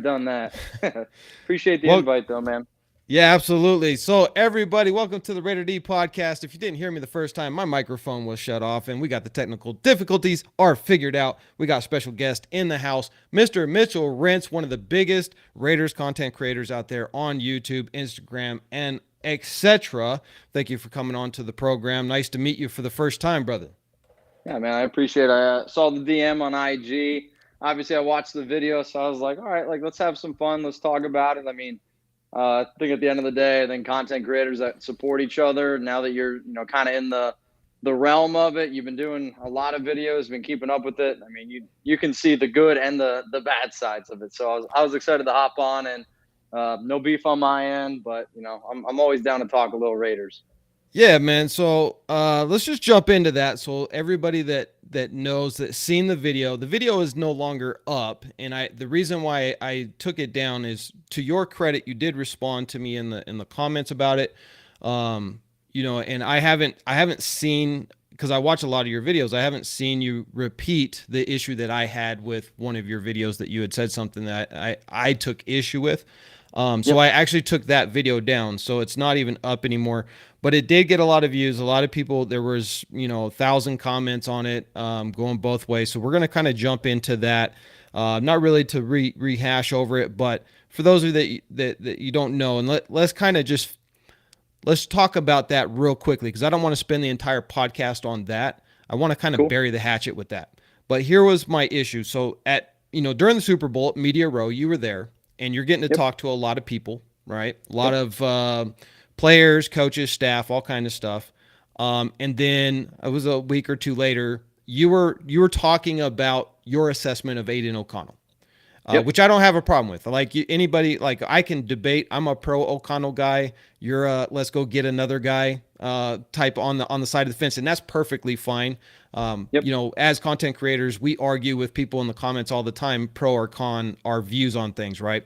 done that. Appreciate the Well, invite, though, man. yeah, absolutely. So, everybody, welcome to the Raider D podcast. If you didn't hear me the first time, my microphone was shut off and we got the technical difficulties are figured out. We got a special guest in the house, Mr. Mitchell Renz, one of the biggest Raiders content creators out there on YouTube, Instagram, and etc. Thank you for coming on to the program. Nice to meet you for the first time, brother. Yeah, man, I appreciate it. I saw the DM on IG. Obviously, I watched the video, so I was like, all right, like let's have some fun. Let's talk about it. I mean, I think at the end of the day, I think content creators that support each other. Now that you're, kind of in the realm of it, you've been doing a lot of videos, been keeping up with it. I mean, you can see the good and the bad sides of it. So I was excited to hop on, and no beef on my end, but I'm always down to talk a little Raiders. Yeah, man. So let's just jump into that. So everybody that knows that seen the video is no longer up, and the reason why I took it down is to your credit, you did respond to me in the comments about it. And I haven't seen because I watch a lot of your videos. I haven't seen you repeat the issue that I had with one of your videos that you had said something that I took issue with. So Yep. I actually took that video down, so it's not even up anymore. But it did get a lot of views. A lot of people. There was 1,000 comments on it, going both ways. So we're gonna kind of jump into that. Not really to rehash over it, but for those of you that you don't know, and let's kind of just let's talk about that real quickly because I don't want to spend the entire podcast on that. I want to kind of Cool. bury the hatchet with that. But here was my issue. So during the Super Bowl at Media Row, you were there and you're getting to Yep. talk to a lot of people, right? A lot Yep. of players, coaches, staff, all kind of stuff. And then it was a week or two later. You were talking about your assessment of Aiden O'Connell, Yep. which I don't have a problem with. Like anybody, like I can debate. I'm a pro O'Connell guy. You're a let's go get another guy type on the side of the fence, and that's perfectly fine. Yep. As content creators, we argue with people in the comments all the time, pro or con, our views on things, right?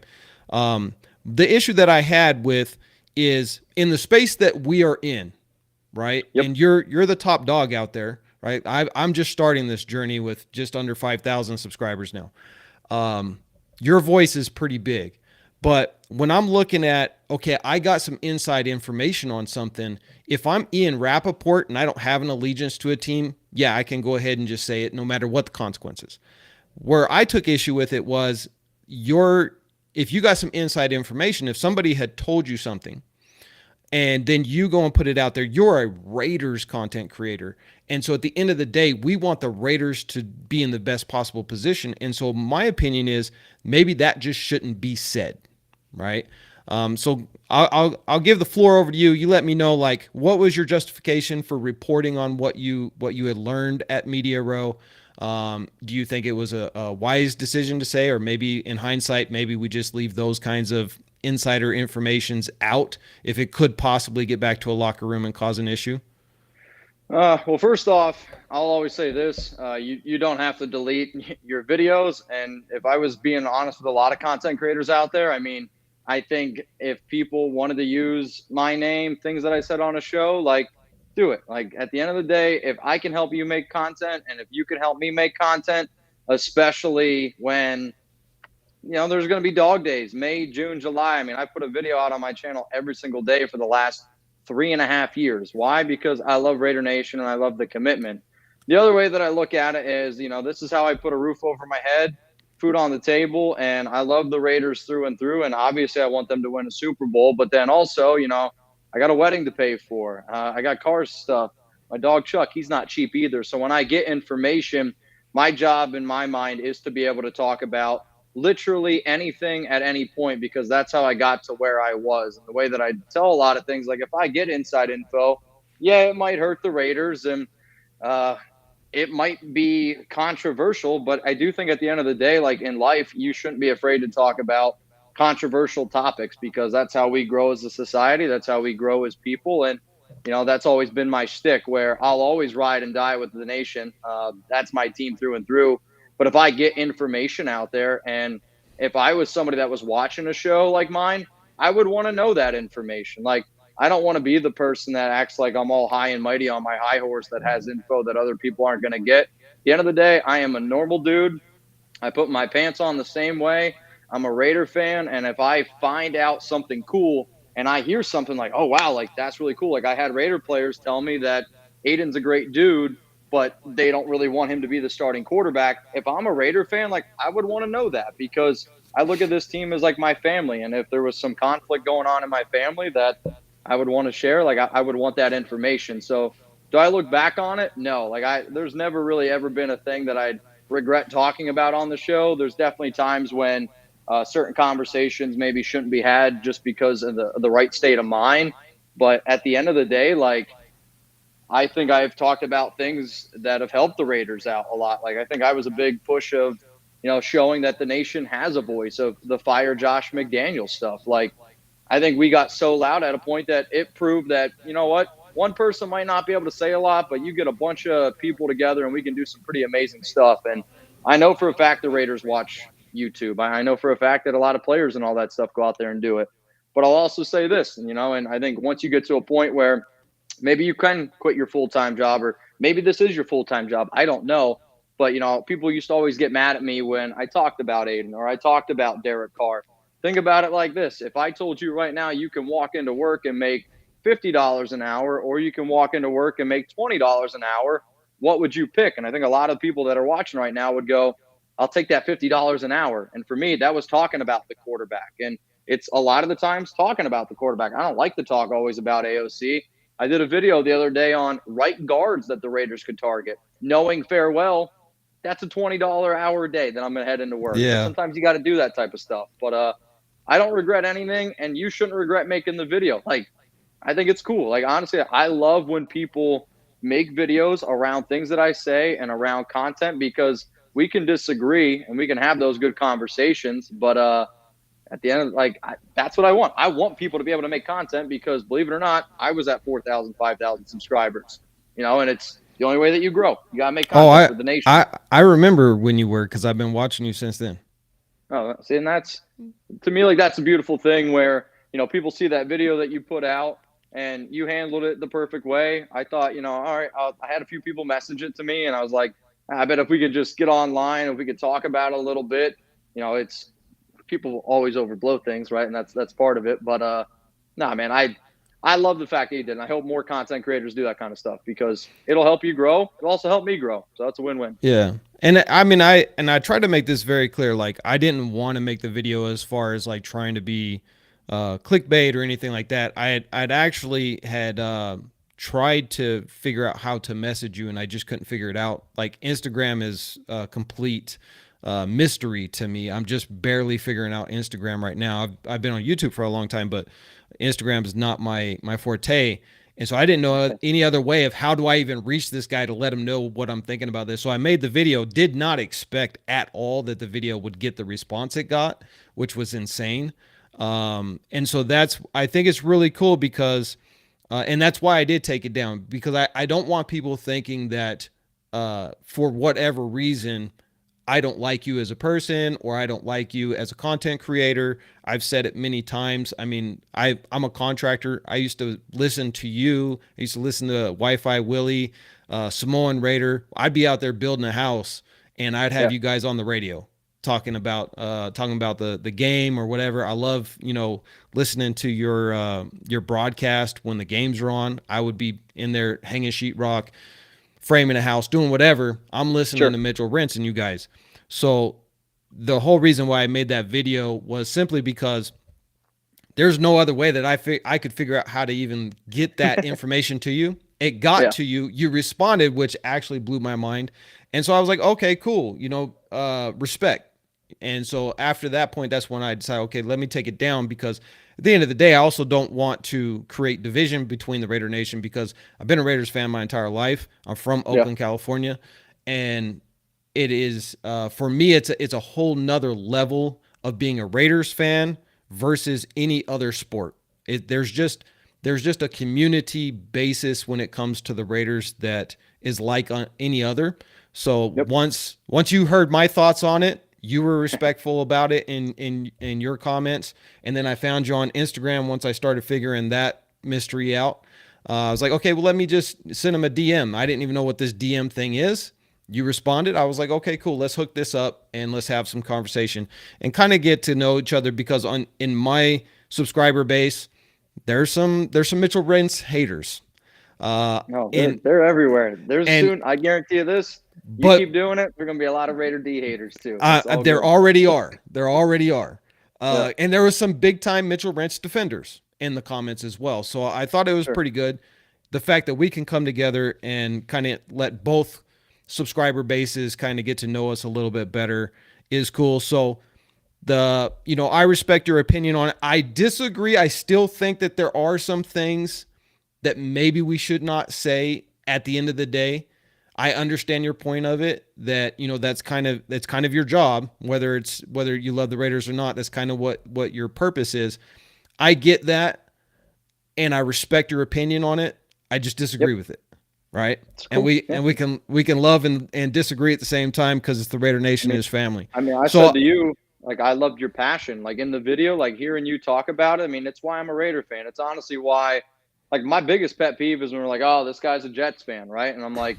The issue that I had with is in the space that we are in, right? Yep. And you're the top dog out there, right? I'm just starting this journey with just under 5,000 subscribers now. Your voice is pretty big. But when I'm looking at, okay, I got some inside information on something, if I'm Ian Rappaport and I don't have an allegiance to a team, yeah, I can go ahead and just say it no matter what the consequences. Where I took issue with it was if you got some inside information, if somebody had told you something and then you go and put it out there, you're a Raiders content creator. And so at the end of the day, we want the Raiders to be in the best possible position. And so my opinion is maybe that just shouldn't be said, right? So I'll give the floor over to you. You let me know, like, what was your justification for reporting on what you had learned at Media Row? Do you think it was a wise decision to say, or maybe in hindsight, maybe we just leave those kinds of insider informations out if it could possibly get back to a locker room and cause an issue? Well, first off, I'll always say this: you don't have to delete your videos. And if I was being honest with a lot of content creators out there, I mean, I think if people wanted to use my name, things that I said on a show, like do it. Like at the end of the day, if I can help you make content, and if you can help me make content, especially when there's going to be dog days, May, June, July. I mean, I put a video out on my channel every single day for the last 3.5 years. Why? Because I love Raider Nation and I love the commitment. The other way that I look at it is, this is how I put a roof over my head, food on the table, and I love the Raiders through and through. And obviously, I want them to win a Super Bowl. But then also, I got a wedding to pay for. I got car stuff. My dog Chuck, he's not cheap either. So when I get information, my job in my mind is to be able to talk about literally anything at any point, because that's how I got to where I was. And the way that I tell a lot of things, like if I get inside info, yeah, it might hurt the Raiders and it might be controversial, but I do think at the end of the day, like in life, you shouldn't be afraid to talk about controversial topics, because that's how we grow as a society. That's how we grow as people. And, that's always been my shtick, where I'll always ride and die with the nation. That's my team through and through. But if I get information out there, and if I was somebody that was watching a show like mine, I would want to know that information. Like, I don't want to be the person that acts like I'm all high and mighty on my high horse that has info that other people aren't going to get. At the end of the day, I am a normal dude. I put my pants on the same way. I'm a Raider fan, and if I find out something cool and I hear something like, oh wow, like that's really cool. Like I had Raider players tell me that Aiden's a great dude, but they don't really want him to be the starting quarterback. If I'm a Raider fan, like I would want to know that, because I look at this team as like my family. And if there was some conflict going on in my family that I would want to share, like I would want that information. So do I look back on it? No, like there's never really ever been a thing that I'd regret talking about on the show. There's definitely times when certain conversations maybe shouldn't be had just because of the right state of mind. But at the end of the day, like I think I've talked about things that have helped the Raiders out a lot. Like I think I was a big push of, showing that the nation has a voice, of the fire Josh McDaniels stuff. Like I think we got so loud at a point that it proved that, you know what, one person might not be able to say a lot, but you get a bunch of people together and we can do some pretty amazing stuff. And I know for a fact the Raiders watch YouTube. I know for a fact that a lot of players and all that stuff go out there and do it. But I'll also say this, and I think once you get to a point where maybe you can quit your full-time job, or maybe this is your full-time job, I don't know. But, people used to always get mad at me when I talked about Aiden or I talked about Derek Carr. Think about it like this. If I told you right now you can walk into work and make $50 an hour, or you can walk into work and make $20 an hour, what would you pick? And I think a lot of people that are watching right now would go, I'll take that $50 an hour. And for me, that was talking about the quarterback. And it's a lot of the times talking about the quarterback. I don't like to talk always about AOC. I did a video the other day on right guards that the Raiders could target, knowing farewell, that's a $20 hour a day that I'm going to head into work. Yeah. But sometimes you got to do that type of stuff. But I don't regret anything, and you shouldn't regret making the video. Like, I think it's cool. Like, honestly, I love when people make videos around things that I say and around content, because we can disagree and we can have those good conversations. But at the end of that's what I want. I want people to be able to make content, because believe it or not, I was at 4,000, 5,000 subscribers, and it's the only way that you grow. You got to make content for the nation. I remember when you were, because I've been watching you since then. Oh, see, and that's, to me, like, that's a beautiful thing where, people see that video that you put out and you handled it the perfect way. I thought, all right, I had a few people message it to me, and I was like, I bet if we could just get online, if we could talk about it a little bit, it's, people always overblow things, right? And that's part of it. But nah, man, I love the fact that he did. And I hope more content creators do that kind of stuff, because it'll help you grow. It'll also help me grow. So that's a win-win. Yeah. And I mean, I tried to make this very clear. Like, I didn't want to make the video as far as like trying to be clickbait or anything like that. I'd actually had tried to figure out how to message you, and I just couldn't figure it out. Like, Instagram is complete mystery to me. I'm just barely figuring out Instagram right now. I've been on YouTube for a long time, but Instagram is not my forte. And so I didn't know any other way of how do I even reach this guy to let him know what I'm thinking about this. So I made the video, did not expect at all that the video would get the response it got, which was insane. And so I think it's really cool, because, and that's why I did take it down, because I don't want people thinking that for whatever reason, I don't like you as a person, or I don't like you as a content creator. I've said it many times. I mean, I'm a contractor. I used to listen to you. I used to listen to Wi-Fi Willie, Samoan Raider. I'd be out there building a house, and I'd have you guys on the radio talking about the game or whatever. I love, listening to your broadcast when the games are on. I would be in there hanging sheetrock, framing a house, doing whatever. I'm listening to Mitchell Renz and you guys. So the whole reason why I made that video was simply because there's no other way that I could figure out how to even get that information to you. It got to you. You responded, which actually blew my mind. And so I was like, okay, cool. Respect. And so after that point, that's when I decided, okay, let me take it down, because at the end of the day, I also don't want to create division between the Raider Nation, because I've been a Raiders fan my entire life. I'm from Oakland, California. And it is, for me, it's a whole nother level of being a Raiders fan versus any other sport. There's just a community basis when it comes to the Raiders that is like on any other. So once you heard my thoughts on it, you were respectful about it in your comments. And then I found you on Instagram once I started figuring that mystery out. I was like, okay, well, let me just send him a DM. I didn't even know what this DM thing is. You responded. I was like, okay, cool. Let's hook this up and let's have some conversation and kind of get to know each other because in my subscriber base, there's some Mitchell Renz haters. No, And they're everywhere. There's and soon, I guarantee you this. You but keep doing it, there's gonna be a lot of Raider D haters too. It's all there good. already are. There already are. Yeah, And there was some big time Mitchell Renz defenders in the comments as well. So I thought it was sure. pretty good. The fact that we can come together and kind of let both subscriber bases kind of get to know us a little bit better is cool. So I respect your opinion on it. I disagree. I still think that there are some things that maybe we should not say at the end of the day. I understand your point of it that, that's kind of your job, whether you love the Raiders or not. That's kind of what your purpose is. I get that. And I respect your opinion on it. I just disagree Yep. with it. Right. It's And cool. Yeah. we can love and disagree at the same time because it's the Raider Nation is family. I So said to you, like, I loved your passion. Like in the video, like hearing you talk about it, I mean, it's why I'm a Raider fan. It's honestly why, like, my biggest pet peeve is when we're like, oh, this guy's a Jets fan, right? And I'm like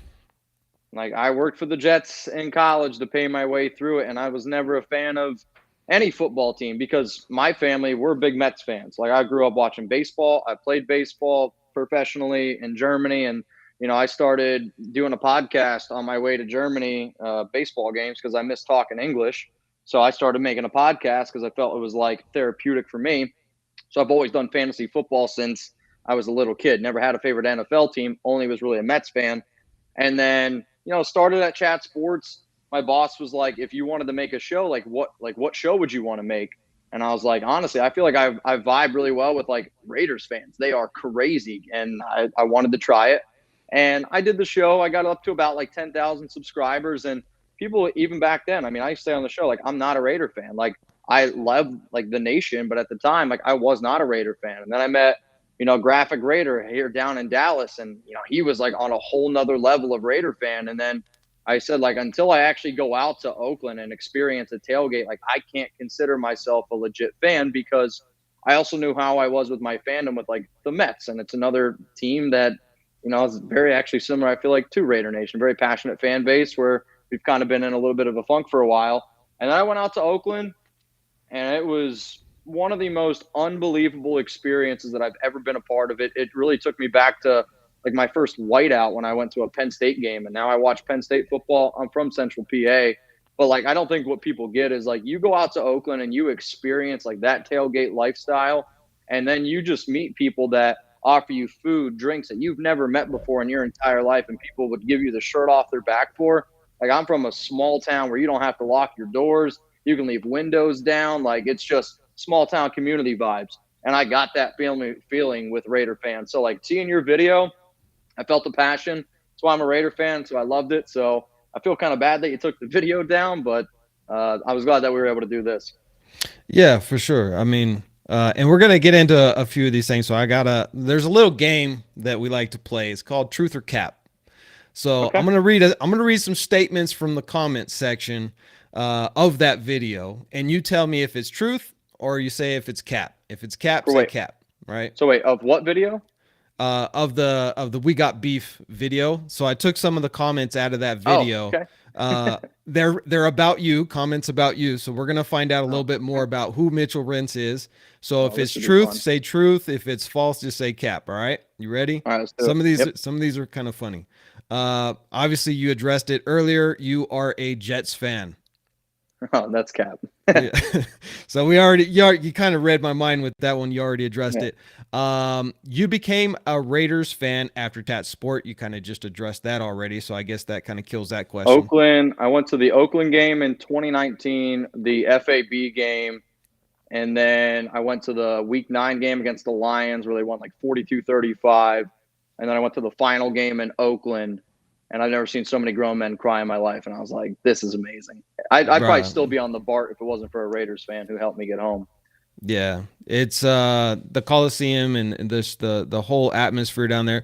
I worked for the Jets in college to pay my way through it, and I was never a fan of any football team because my family, we're big Mets fans. Like I grew up watching baseball. I played baseball professionally in Germany, and I started doing a podcast on my way to Germany, baseball games because I miss talking English. So I started making a podcast because I felt it was like therapeutic for me. So I've always done fantasy football since I was a little kid. Never had a favorite NFL team. Only was really a Mets fan. And then, started at Chat Sports. My boss was like, if you wanted to make a show, what show would you want to make? And I was like, honestly, I feel like I vibe really well with like Raiders fans. They are crazy. And I wanted to try it. And I did the show. I got up to about like 10,000 subscribers. And people, even back then, I mean, I used to say on the show, like, I'm not a Raider fan. Like, I love like the nation. But at the time, like, I was not a Raider fan. And then I met Graphic Raider here down in Dallas. And, he was like on a whole nother level of Raider fan. And then I said, like, until I actually go out to Oakland and experience a tailgate, like, I can't consider myself a legit fan because I also knew how I was with my fandom with like the Mets. And it's another team that, is very actually similar, I feel like, to Raider Nation, very passionate fan base where we've kind of been in a little bit of a funk for a while. And then I went out to Oakland, and it was one of the most unbelievable experiences that I've ever been a part of. It really took me back to like my first whiteout when I went to a Penn State game, and now I watch Penn State football. I'm from Central PA, but like I don't think what people get is like you go out to Oakland and you experience like that tailgate lifestyle, and then you just meet people that offer you food, drinks that you've never met before in your entire life, and people would give you the shirt off their back for. Like I'm from a small town where you don't have to lock your doors. You can leave windows down. Like it's just small town community vibes. And I got that feeling with Raider fans. So like seeing your video, I felt the passion. That's why I'm a Raider fan. So I loved it. So I feel kind of bad that you took the video down, but I was glad that we were able to do this. yeah, for sure. I mean, and we're gonna get into a few of these things. So there's a little game that we like to play. It's called Truth or Cap. So Okay. I'm gonna read some statements from the comment section of that video, and you tell me if it's truth or you say if it's cap. If it's cap, say Wait. cap. Right? So wait, of what video? Of the We Got Beef video. So I took some of the comments out of that video. Oh, okay. They're about you, comments about you. So we're gonna find out a little bit more about who Mitchell Renz is. So if it's this should be truth, fun. say truth. If it's false, just say cap. All right, you ready? All right, let's do Some it. of these Yep. some of these are kind of funny. Obviously you addressed it earlier. You are a Jets fan. Oh, that's cap. Yeah. So you kind of read my mind with that one. You already addressed Yeah. it. You became a Raiders fan after Tat Sport. You kind of just addressed that already. So I guess that kind of kills that question. Oakland. I went to the Oakland game in 2019, the FAB game, and then I went to the Week 9 game against the Lions where they won like 42-35, and then I went to the final game in Oakland, and I've never seen so many grown men cry in my life, and I was like, this is amazing. I'd probably Right. still be on the BART if it wasn't for a Raiders fan who helped me get home. Yeah, it's the Coliseum and this the whole atmosphere down there.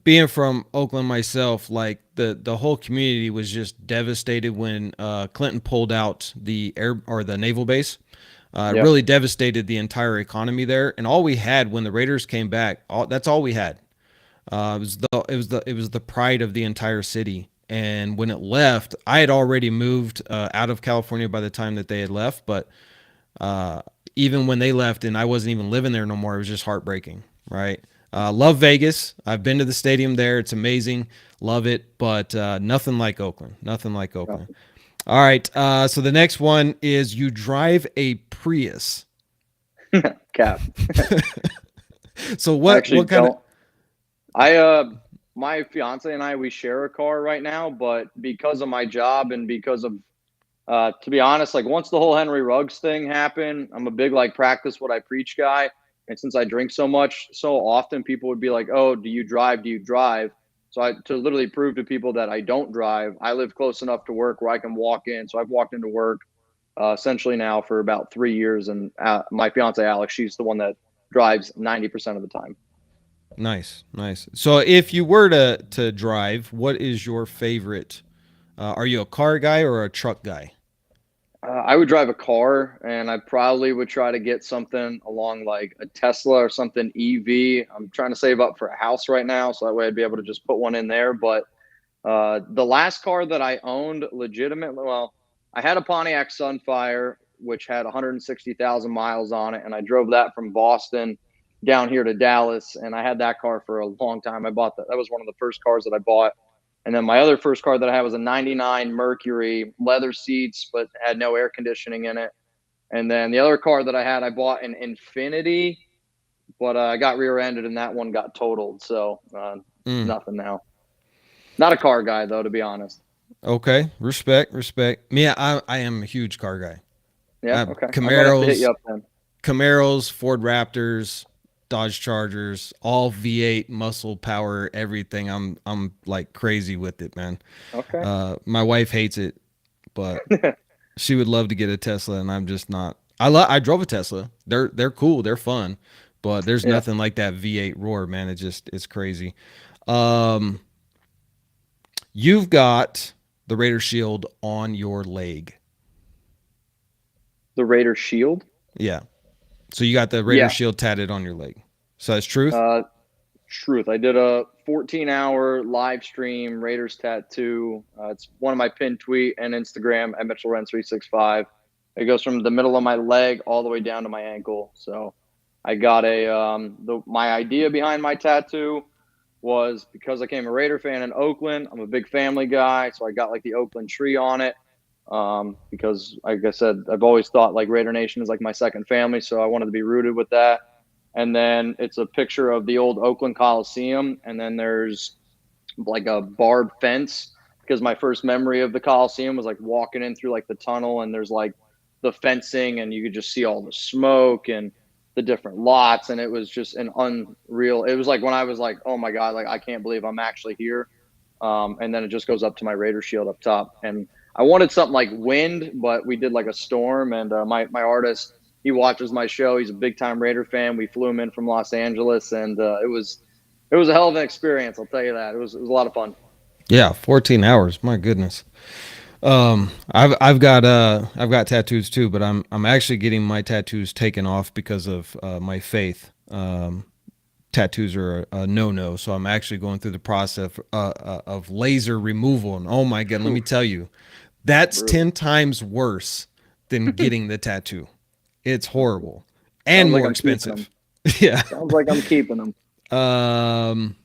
Being from Oakland myself, like the whole community was just devastated when Clinton pulled out the the naval base. It Yeah. really devastated the entire economy there, and all we had when the Raiders came back, that's all we had. It was the pride of the entire city, And when it left, I had already moved out of California by the time that they had left. But uh, even when they left and I wasn't even living there no more, it was just heartbreaking, right? Love Vegas. I've been to the stadium there. It's amazing. Love it. But nothing like Oakland. Nothing like Oakland. All right. So the next one is you drive a Prius. Cap. So I what? actually What kind of? don't. My fiance and I, we share a car right now, but because of my job and because of, to be honest, like once the whole Henry Ruggs thing happened, I'm a big like practice what I preach guy. And since I drink so much, so often people would be like, "Oh, do you drive? Do you drive?" So to literally prove to people that I don't drive, I live close enough to work where I can walk in. So I've walked into work essentially now for about 3 years, and my fiance Alex, she's the one that drives 90% of the time. Nice, nice. So if you were to drive, what is your favorite? Are you a car guy or a truck guy? I would drive a car, and I probably would try to get something along like a Tesla or something EV. I'm trying to save up for a house right now, so that way I'd be able to just put one in there. But the last car that I owned legitimately, well, I had a Pontiac Sunfire, which had 160,000 miles on it, and I drove that from Boston down here to Dallas, and I had that car for a long time. I bought that. That was one of the first cars that I bought. And then my other first car that I had was a 99 Mercury, leather seats, but had no air conditioning in it. And then the other car that I had, I bought an Infinity, but I got rear-ended and that one got totaled. So Mm, nothing now. Not a car guy though, to be honest. okay, respect, respect. Me, I am a huge car guy. Yeah, okay. I'm gonna have to hit you Camaros, up then. Camaros, Ford Raptors, Dodge Chargers, all V8 muscle power, everything. I'm like crazy with it, man. Okay. My wife hates it, but she would love to get a Tesla, and I'm just not. I drove a Tesla. They're cool. They're fun, but there's Yeah. nothing like that V8 roar, man. It's crazy. Um, you've got the Raider shield on your leg. The Raider Shield. Yeah. So you got the Raider Yeah. shield tatted on your leg. So that's truth. Uh, Truth. I did a 14-hour live stream Raiders tattoo. It's one of my pinned tweet and Instagram at Mitchell Renz 365. It goes from the middle of my leg all the way down to my ankle. So I got my idea behind my tattoo was because I became a Raider fan in Oakland. I'm a big family guy, so I got like the Oakland tree on it. Because like I said, I've always thought like Raider Nation is like my second family, so I wanted to be rooted with that. And then it's a picture of the old Oakland Coliseum, and then there's like a barbed fence because my first memory of the Coliseum was like walking in through like the tunnel, and there's like the fencing, and you could just see all the smoke and the different lots, and it was just an unreal. It was like when I was like, oh my god, like I can't believe I'm actually here. And then it just goes up to my Raider shield up top, and I wanted something like wind, but we did like a storm, and my artist, he watches my show. He's a big time Raider fan. We flew him in from Los Angeles, and it was a hell of an experience. I'll tell you that. It was a lot of fun. Yeah, 14 hours. My goodness. I've got tattoos too, but I'm actually getting my tattoos taken off because of my faith. Tattoos are a no-no, so I'm actually going through the process of laser removal. And oh my god, let me tell you, that's Brutal. 10 times worse than getting the tattoo. It's horrible and Sounds like more I'm keeping them. expensive. Yeah. Sounds like I'm keeping them. Um.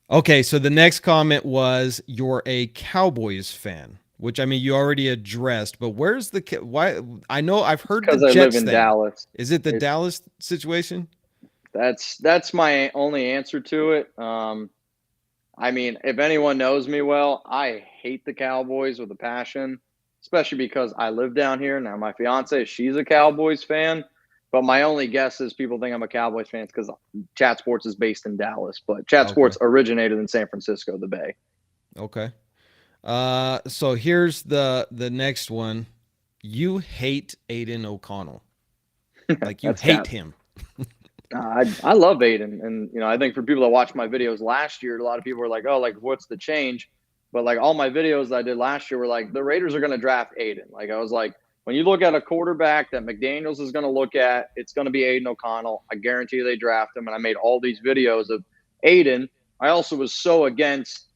Okay, so the next comment was you're a Cowboys fan, which I mean you already addressed, but where's the why? I know I've It's heard the because I live Jets in thing. Dallas. Is it the It's Dallas situation? that's my only answer to it. I mean, if anyone knows me well, I hate the Cowboys with a passion, especially because I live down here. Now, my fiance, she's a Cowboys fan, but my only guess is people think I'm a Cowboys fan because Chat Sports is based in Dallas, but Chat Okay. Sports originated in San Francisco, the Bay. Okay. So here's the next one. You hate Aiden O'Connell. Like you That's hate Cap. him. I love Aiden, and I think for people that watched my videos last year, a lot of people were like, "Oh, like what's the change?" But like all my videos that I did last year were like the Raiders are going to draft Aiden. Like I was like, when you look at a quarterback that McDaniels is going to look at, it's going to be Aiden O'Connell. I guarantee you they draft him. And I made all these videos of Aiden. I also was so against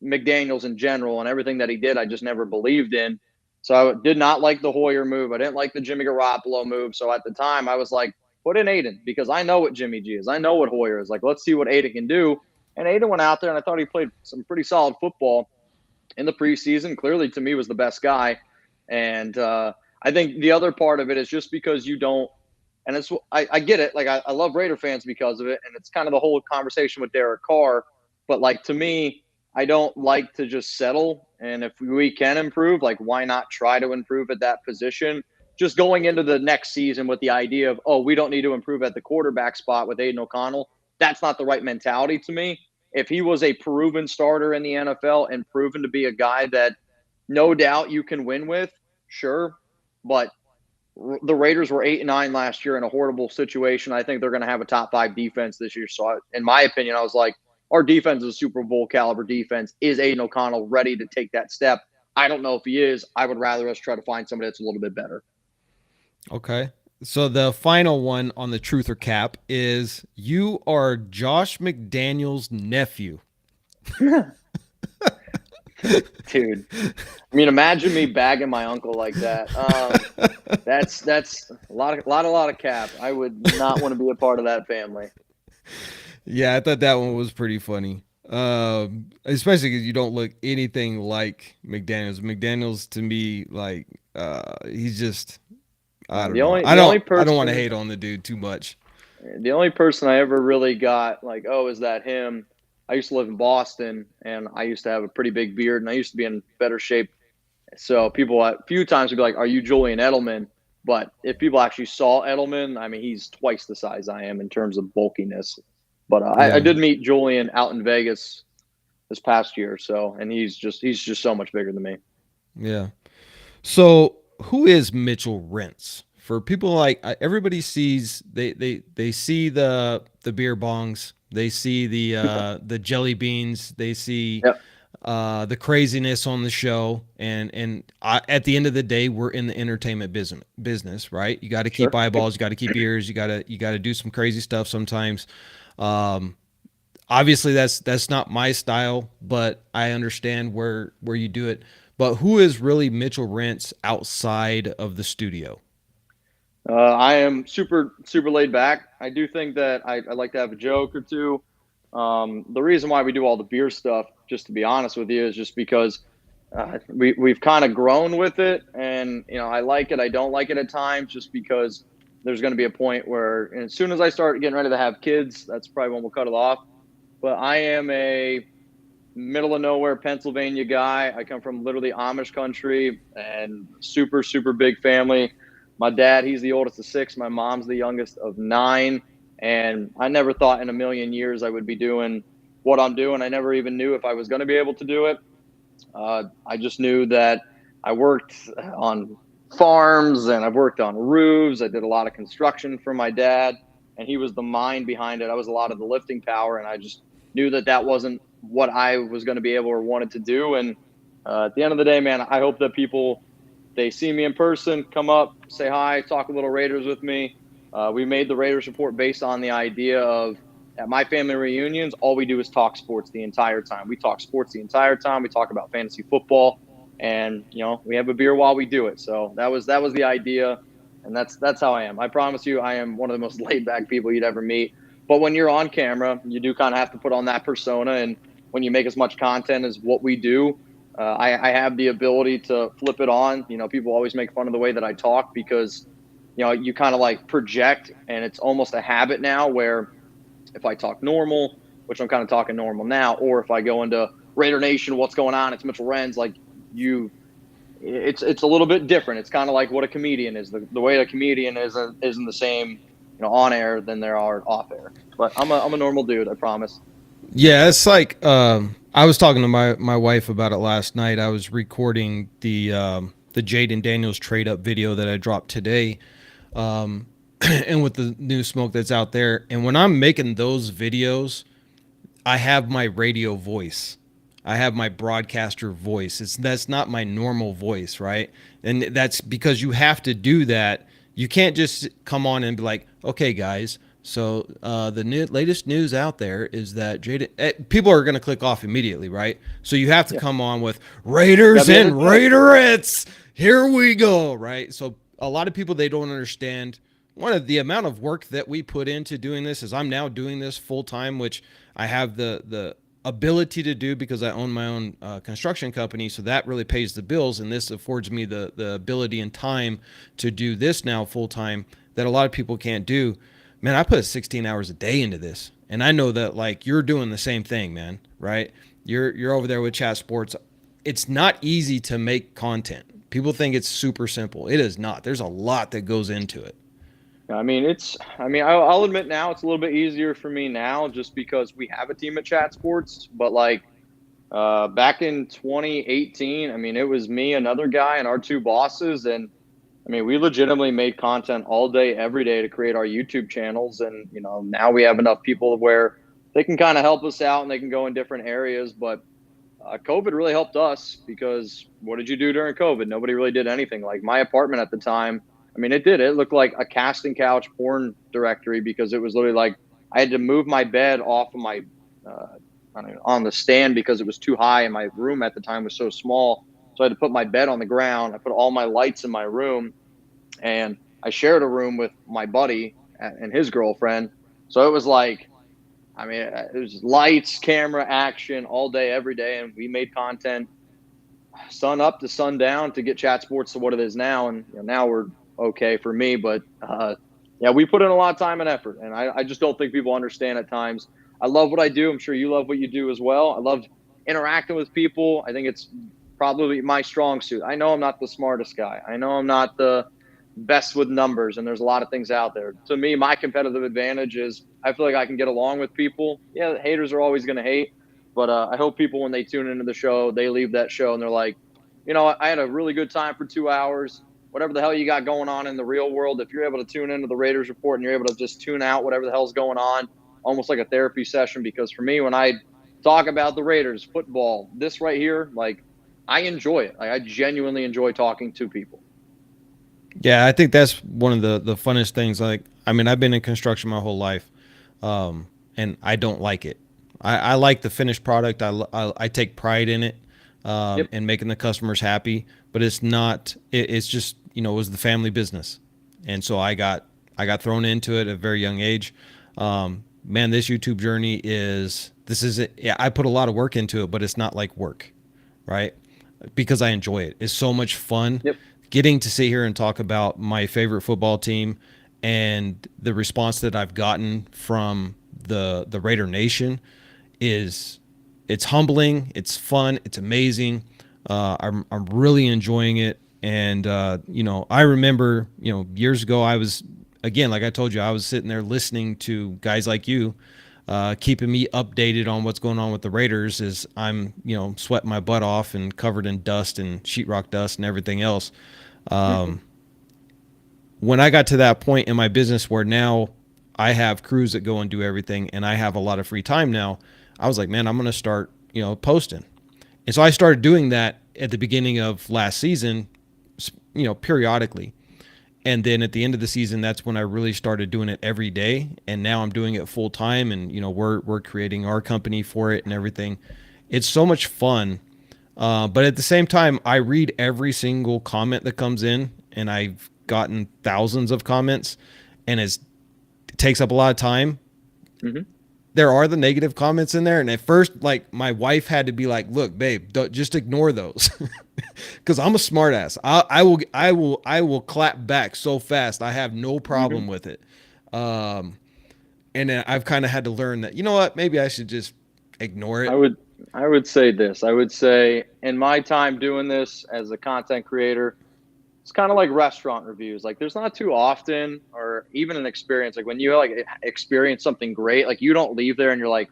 McDaniels in general and everything that he did, I just never believed in. So I did not like the Hoyer move. I didn't like the Jimmy Garoppolo move. So at the time, I was like, put in Aiden because I know what Jimmy G is. I know what Hoyer is. Like, let's see what Aiden can do. And Aiden went out there, and I thought he played some pretty solid football in the preseason. Clearly, to me, was the best guy. And I think the other part of it is just because you don't, and it's I get it. Like I love Raider fans because of it, and it's kind of the whole conversation with Derek Carr. But like to me, I don't like to just settle. And if we can improve, like why not try to improve at that position? Just going into the next season with the idea of, oh, we don't need to improve at the quarterback spot with Aiden O'Connell. That's not the right mentality to me. If he was a proven starter in the NFL and proven to be a guy that no doubt you can win with, sure. But the Raiders were 8-9 last year in a horrible situation. I think they're going to have a top 5 defense this year. So, in my opinion, I was like, our defense is a Super Bowl caliber defense. Is Aiden O'Connell ready to take that step? I don't know if he is. I would rather us try to find somebody that's a little bit better. Okay. So the final one on the truth or cap is you are Josh McDaniels' nephew. Dude, I mean, imagine me bagging my uncle like that. That's a lot of cap. I would not want to be a part of that family. Yeah, I thought that one was pretty funny. Especially because you don't look anything like McDaniels. McDaniels to me, like, he's just, I don't know. I don't want to hate on the dude too much. The only person I ever really got like, oh, is that him? I used to live in Boston, and I used to have a pretty big beard, and I used to be in better shape. So people a few times would be like, are you Julian Edelman? But if people actually saw Edelman, I mean, he's twice the size I am in terms of bulkiness. But I did meet Julian out in Vegas this past year, and he's just so much bigger than me. Yeah. So who is Mitchell Renz? For people like everybody sees they see the beer bongs, they see the jelly beans, they see the craziness on the show, and at the end of the day, we're in the entertainment business, right? You got to keep eyeballs, you got to keep ears, you got to do some crazy stuff sometimes. Obviously that's not my style, but I understand where you do it. But who is really Mitchell Renz outside of the studio? I am super laid back. I do think that I like to have a joke or two. The reason why we do all the beer stuff, just to be honest with you, is just because we've kind of grown with it, and I like it. I don't like it at times, just because there's going to be a point where, as soon as I start getting ready to have kids, that's probably when we'll cut it off. But I am a middle of nowhere Pennsylvania guy. I come from literally Amish country and super big family. My dad, he's the oldest of 6. My mom's the youngest of 9. And I never thought in a million years I would be doing what I'm doing. I never even knew if I was going to be able to do it. I just knew that I worked on farms and I've worked on roofs. I did a lot of construction for my dad, and he was the mind behind it. I was a lot of the lifting power, and I just knew that wasn't what I was going to be able or wanted to do. And at the end of the day, man, I hope that people, they see me in person, come up, say hi, talk a little Raiders with me. We made the Raiders Report based on the idea of, at my family reunions, all we do is talk sports the entire time. We talk sports the entire time. We talk about fantasy football, and we have a beer while we do it. So that was the idea, and that's how I am. I promise you, I am one of the most laid back people you'd ever meet. But when you're on camera, you do kind of have to put on that persona, and when you make as much content as what we do, I have the ability to flip it on. People always make fun of the way that I talk because, you kind of like project, and it's almost a habit now where if I talk normal, which I'm kind of talking normal now, or if I go into Raider Nation, what's going on? It's Mitchell Renz. Like it's a little bit different. It's kind of like what a comedian is. The way a comedian isn't the same, on air than there are off air. But I'm a normal dude, I promise. Yeah, it's like I was talking to my wife about it last night. I was recording the Jaden Daniels trade up video that I dropped today, and with the new smoke that's out there. And when I'm making those videos, I have my radio voice. I have my broadcaster voice. That's not my normal voice, right? And that's because you have to do that. You can't just come on and be like, okay, guys, So latest news out there is that people are going to click off immediately, right? So you have to Yeah, come on with gotta Raiders be and energetic. Raiderettes. Here we go, right? So a lot of people, they don't understand one of the amount of work that we put into doing this. Is I'm now doing this full time, which I have the ability to do because I own my own construction company. So that really pays the bills, and this affords me the ability and time to do this now full time that a lot of people can't do. Man, I put 16 hours a day into this, and I know that like you're doing the same thing, man. Right? You're over there with Chat Sports. It's not easy to make content. People think it's super simple. It is not. There's a lot that goes into it. I mean, I'll admit now it's a little bit easier for me now just because we have a team at Chat Sports. But like back in 2018, I mean, it was me, another guy, and our two bosses. And I mean, we legitimately made content all day, every day to create our YouTube channels. And, now we have enough people where they can kind of help us out and they can go in different areas. But COVID really helped us because what did you do during COVID? Nobody really did anything. Like my apartment at the time, I mean, it looked like a casting couch porn directory because it was literally like I had to move my bed off of my, uh, I don't know, on the stand because it was too high and my room at the time was so small. So I had to put my bed on the ground. I put all my lights in my room and I shared a room with my buddy and his girlfriend. So it was like, I mean, it was lights, camera, action all day, every day, and we made content sun up to sundown to get Chat Sports to what it is now. And now we're okay for me, but yeah, we put in a lot of time and effort, and I just don't think people understand at times. I love what I do. I'm sure you love what you do as well. I love interacting with people. I think it's probably my strong suit. I know I'm not the smartest guy. I know I'm not the best with numbers, and there's a lot of things out there. To me, my competitive advantage is I feel like I can get along with people. Yeah, the haters are always going to hate, but I hope people, when they tune into the show, they leave that show and they're like, I had a really good time for 2 hours. Whatever the hell you got going on in the real world, if you're able to tune into the Raiders Report and you're able to just tune out whatever the hell's going on, almost like a therapy session. Because for me, when I talk about the Raiders, football, this right here, like I enjoy it. Like I genuinely enjoy talking to people. Yeah, I think that's one of the funnest things. Like, I mean, I've been in construction my whole life, and I don't like it. I like the finished product. I take pride in it, Yep. and making the customers happy. But it's not. It's just it was the family business, and so I got thrown into it at a very young age. Man, this YouTube journey is this is it. Yeah, I put a lot of work into it, but it's not like work, right? Because I enjoy it. It's so much fun Yep. getting to sit here and talk about my favorite football team and the response that I've gotten from the Raider Nation is it's humbling, it's fun, it's amazing. I'm really enjoying it, and I remember years ago I was again like I told you I was sitting there listening to guys like you keeping me updated on what's going on with the Raiders as I'm, sweating my butt off and covered in dust and sheetrock dust and everything else. Um, when I got to that point in my business where now I have crews that go and do everything and I have a lot of free time now, I was like, man, I'm going to start, posting. And so I started doing that at the beginning of last season, periodically. And then at the end of the season, that's when I really started doing it every day. And now I'm doing it full time. And, we're creating our company for it and everything. It's so much fun. But at the same time, I read every single comment that comes in, and I've gotten thousands of comments, and it takes up a lot of time. Mm-hmm. There are the negative comments in there, and at first, like my wife had to be like, "Look, babe, just ignore those," because I'm a smartass. I will clap back so fast. I have no Mm-hmm. problem with it. Um, and then I've kind of had to learn that maybe I should just ignore I it. would I would say this. I would say in my time doing this as a content creator, it's kind of like restaurant reviews. Like there's not too often or even an experience like when you like experience something great, like you don't leave there and you're like,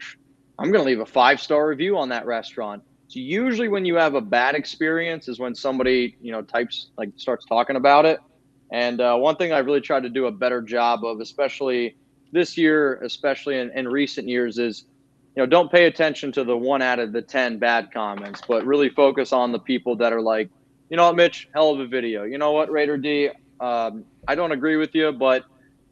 I'm going to leave a 5-star review on that restaurant. So usually when you have a bad experience is when somebody, types like starts talking about it. And one thing I really tried to do a better job of, especially this year, especially in recent years, is don't pay attention to the 1 out of the 10 bad comments, but really focus on the people that are like, you know what, Mitch, hell of a video. You know what, Raider D, I don't agree with you, but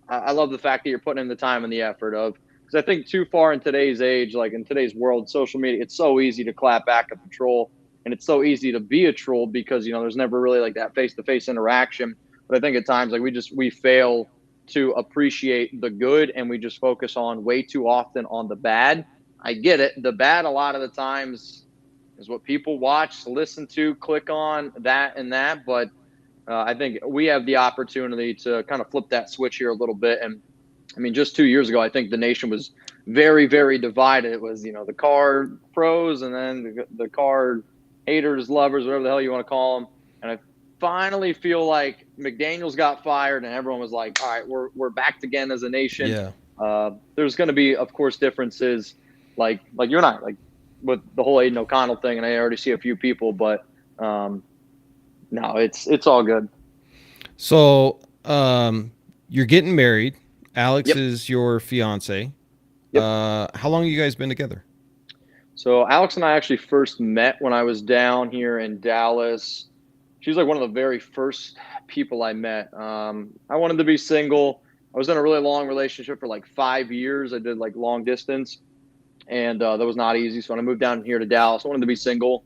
I love the fact that you're putting in the time and the effort of, because I think too far in today's age, like in today's world, social media, it's so easy to clap back at the troll, and it's so easy to be a troll because there's never really like that face to face interaction. But I think at times like we fail to appreciate the good, and we just focus on way too often on the bad. I get it. The bad a lot of the times is what people watch, listen to, click on that and that, but I think we have the opportunity to kind of flip that switch here a little bit. And I mean, just 2 years ago, I think the nation was very, very divided. It was, the car pros and then the car haters, lovers, whatever the hell you want to call them. And I finally feel like McDaniels got fired and everyone was like, all right, we're back again as a nation. Yeah. There's going to be, of course, differences like you and I, like with the whole Aiden O'Connell thing. And I already see a few people, but no, it's all good. So, you're getting married. Alex Yep. is your fiance. Yep. How long have you guys been together? So Alex and I actually first met when I was down here in Dallas. She was like one of the very first people I met. I wanted to be single. I was in a really long relationship for like 5 years. I did like long distance, and that was not easy. So when I moved down here to Dallas, I wanted to be single.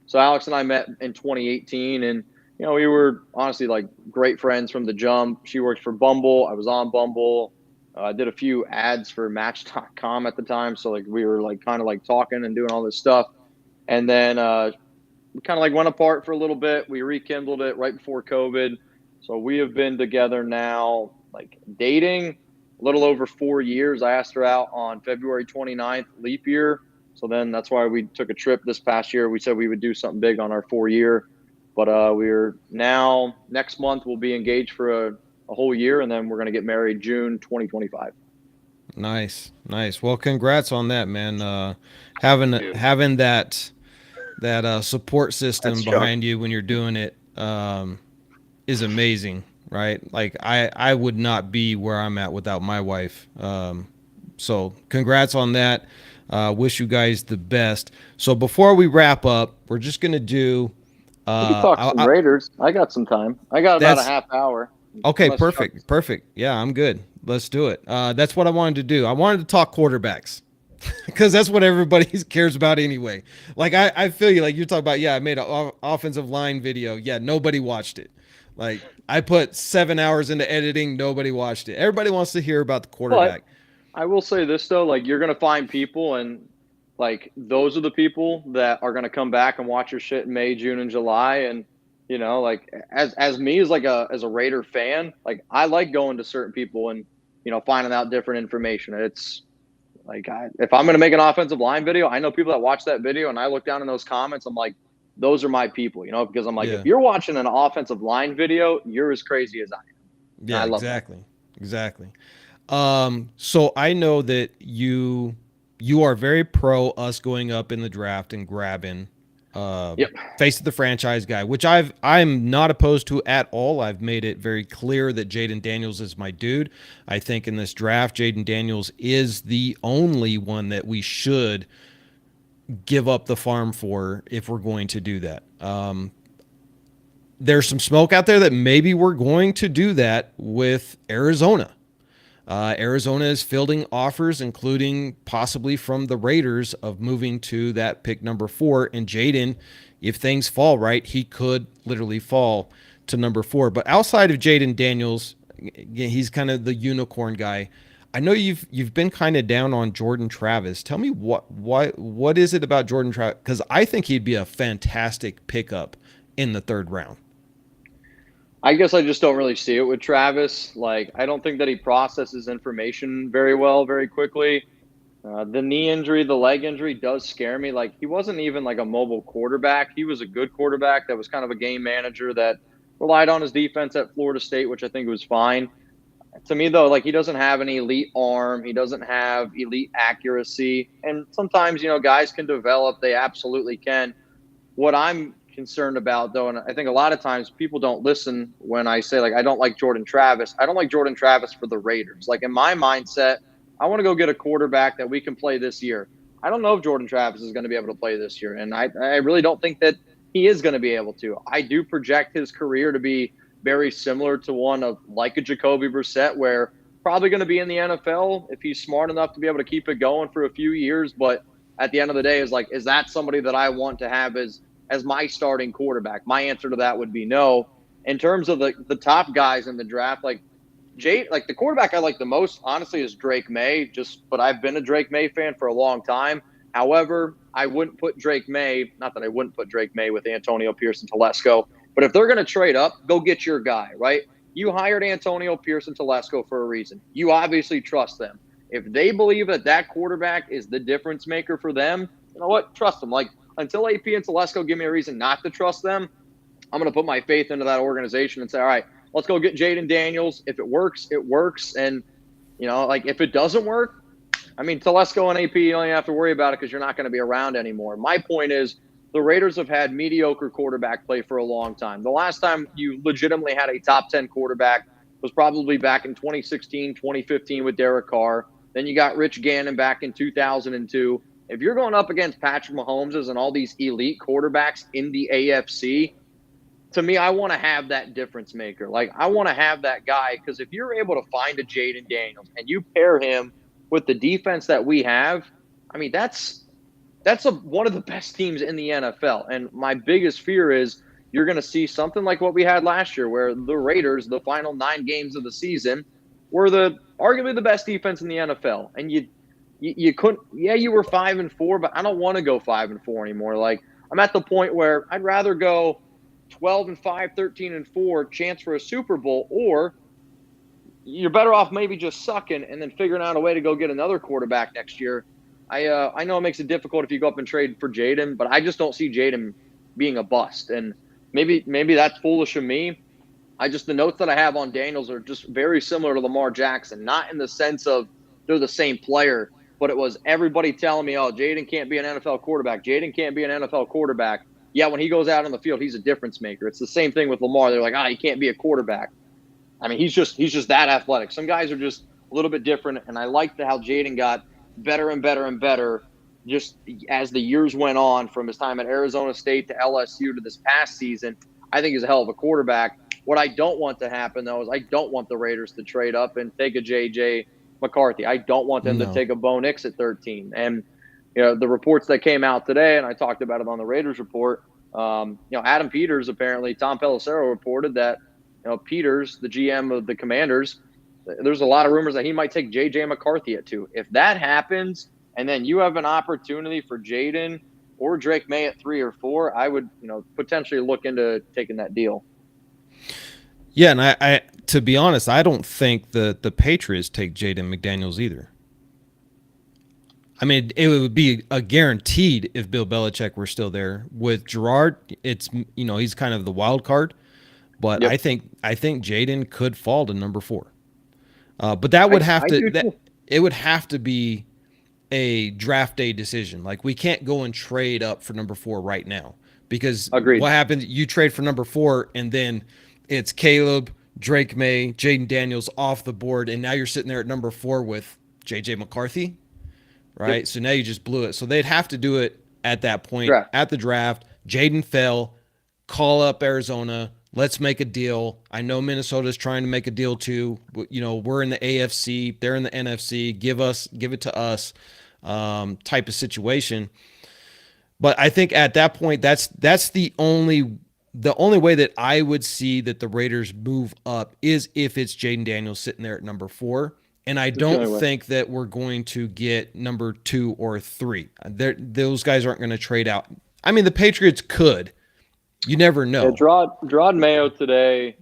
So Alex and I met in 2018, and we were honestly like great friends from the jump. She worked for Bumble. I was on Bumble. I did a few ads for Match.com at the time, so like we were like kind of like talking and doing all this stuff. And then we kind of like went apart for a little bit. We rekindled it right before COVID. So we have been together now, like dating a little over 4 years. I asked her out on February 29th, leap year. So then that's why we took a trip this past year. We said we would do something big on our 4 year. But we're now, next month, we'll be engaged for a whole year, and then we're going to get married June 2025. Nice, nice. Well, congrats on that, man. Having that support system That's Chuck. behind you when you're doing it is amazing, right? Like I would not be where I'm at without my wife. So congrats on that. Wish you guys the best. So before we wrap up, we're just gonna do. We could talk some Raiders. I got some time. I got about a That's half hour. okay. Unless Chuck. Perfect. Yeah, I'm good. Let's do it. That's what I wanted to do. I wanted to talk quarterbacks because that's what everybody cares about anyway. Like I feel you. Like you're talking about. Yeah, I made an offensive line video. Yeah, nobody watched it. Like I put 7 hours into editing. Nobody watched it. Everybody wants to hear about the quarterback. But I will say this though, like you're gonna find people, and like those are the people that are gonna come back and watch your shit in May, June, and July. And like as me as like as a Raider fan, like I like going to certain people and finding out different information. It's like if I'm gonna make an offensive line video, I know people that watch that video, and I look down in those comments, I'm like, those are my people, because I'm like, Yeah. if you're watching an offensive line video, you're as crazy as I am. Yeah, I love exactly. So I know that you are very pro us going up in the draft and grabbing Yep. face of the franchise guy, which I'm not opposed to at all. I've made it very clear that Jaden Daniels is my dude. I think in this draft, Jaden Daniels is the only one that we should give up the farm for if we're going to do that. There's some smoke out there that maybe we're going to do that with Arizona. Arizona is fielding offers, including possibly from the Raiders, of moving to that pick number 4. And Jaden, if things fall right, he could literally fall to number 4. But outside of Jaden Daniels, he's kind of the unicorn guy. I know you've been kind of down on Jordan Travis. Tell me what is it about Jordan Travis? Because I think he'd be a fantastic pickup in the 3rd round. I guess I just don't really see it with Travis. Like, I don't think that he processes information very well, very quickly. The knee injury, the leg injury does scare me. Like, he wasn't even like a mobile quarterback. He was a good quarterback that was kind of a game manager that relied on his defense at Florida State, which I think was fine. To me, though, like he doesn't have an elite arm. He doesn't have elite accuracy. And sometimes, guys can develop. They absolutely can. What I'm concerned about, though, and I think a lot of times people don't listen when I say, like, I don't like Jordan Travis. I don't like Jordan Travis for the Raiders. Like, in my mindset, I want to go get a quarterback that we can play this year. I don't know if Jordan Travis is going to be able to play this year, and I really don't think that he is going to be able to. I do project his career to be very similar to one of like a Jacoby Brissett, where probably going to be in the NFL if he's smart enough to be able to keep it going for a few years. But at the end of the day, is that somebody that I want to have as my starting quarterback? My answer to that would be no. In terms of the top guys in the draft, like the quarterback I like the most, honestly, is Drake May. But I've been a Drake May fan for a long time. However, I wouldn't put Drake May. Not that I wouldn't put Drake May with Antonio Pierce and Telesco, but if they're going to trade up, go get your guy, right? You hired Antonio Pierce and Telesco for a reason. You obviously trust them. If they believe that quarterback is the difference maker for them, you know what? Trust them. Like, until AP and Telesco give me a reason not to trust them, I'm going to put my faith into that organization and say, all right, let's go get Jaden Daniels. If it works, it works. And, like, if it doesn't work, I mean, Telesco and AP, you don't even have to worry about it because you're not going to be around anymore. My point is, the Raiders have had mediocre quarterback play for a long time. The last time you legitimately had a top 10 quarterback was probably back in 2016, 2015 with Derek Carr. Then you got Rich Gannon back in 2002. If you're going up against Patrick Mahomes and all these elite quarterbacks in the AFC, to me, I want to have that difference maker. Like, I want to have that guy, because if you're able to find a Jaden Daniels and you pair him with the defense that we have, I mean, that's one of the best teams in the NFL. And my biggest fear is you're going to see something like what we had last year, where the Raiders, the final 9 games of the season, were arguably the best defense in the NFL. And you couldn't, you were 5-4, but I don't want to go 5-4 anymore. Like, I'm at the point where I'd rather go 12-5, 13-4, chance for a Super Bowl, or you're better off maybe just sucking and then figuring out a way to go get another quarterback next year. I know it makes it difficult if you go up and trade for Jaden, but I just don't see Jaden being a bust. And maybe that's foolish of me. The notes that I have on Daniels are just very similar to Lamar Jackson, not in the sense of they're the same player, but it was everybody telling me, oh, Jaden can't be an NFL quarterback. Jaden can't be an NFL quarterback. Yeah, when he goes out on the field, he's a difference maker. It's the same thing with Lamar. They're like, he can't be a quarterback. I mean, he's just that athletic. Some guys are just a little bit different, and I liked how Jaden got better and better and better just as the years went on, from his time at Arizona State to LSU to this past season. I think he's a hell of a quarterback. What I don't want to happen, though, is I don't want the Raiders to trade up and take a J.J. McCarthy. I don't want them to take a Bo Nix at 13. And the reports that came out today, and I talked about it on the Raiders report, Adam Peters, apparently, Tom Pelissero reported that, Peters, the GM of the Commanders, there's a lot of rumors that he might take J.J. McCarthy at 2. If that happens, and then you have an opportunity for Jaden or Drake May at 3 or 4, I would, potentially look into taking that deal. Yeah, and I to be honest, I don't think the Patriots take Jaden McDaniels either. I mean, it would be a guaranteed if Bill Belichick were still there. With Gerard, it's he's kind of the wild card, but yep. I think Jaden could fall to number 4. But that would it would have to be a draft day decision. Like, we can't go and trade up for number 4 right now, because Agreed. What happens? You trade for number 4, and then it's Caleb, Drake May, Jaden Daniels off the board, and now you're sitting there at number 4 with J.J. McCarthy. Right. Yep. So now you just blew it. So they'd have to do it at that point at the draft. Jaden fell, call up Arizona. Let's make a deal. I know Minnesota's trying to make a deal too. We're in the AFC, they're in the NFC. Give it to us, type of situation. But I think at that point, that's the only way that I would see that the Raiders move up is if it's Jaden Daniels sitting there at number 4. And I don't think that we're going to get number 2 or 3. Those guys aren't going to trade out. I mean, the Patriots could. You never know. Yeah, Gerard Mayo today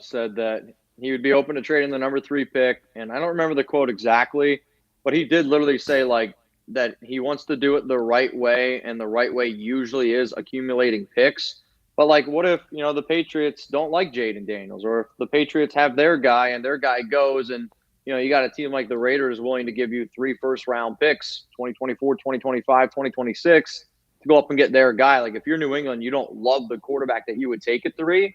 said that he would be open to trading the number 3 pick. And I don't remember the quote exactly, but he did literally say, like, that he wants to do it the right way, and the right way usually is accumulating picks. But, like, what if, the Patriots don't like Jaden Daniels, or if the Patriots have their guy and their guy goes, and you got a team like the Raiders willing to give you 3 first-round picks, 2024, 2025, 2026, to go up and get their guy. Like, if you're New England, you don't love the quarterback that you would take at 3,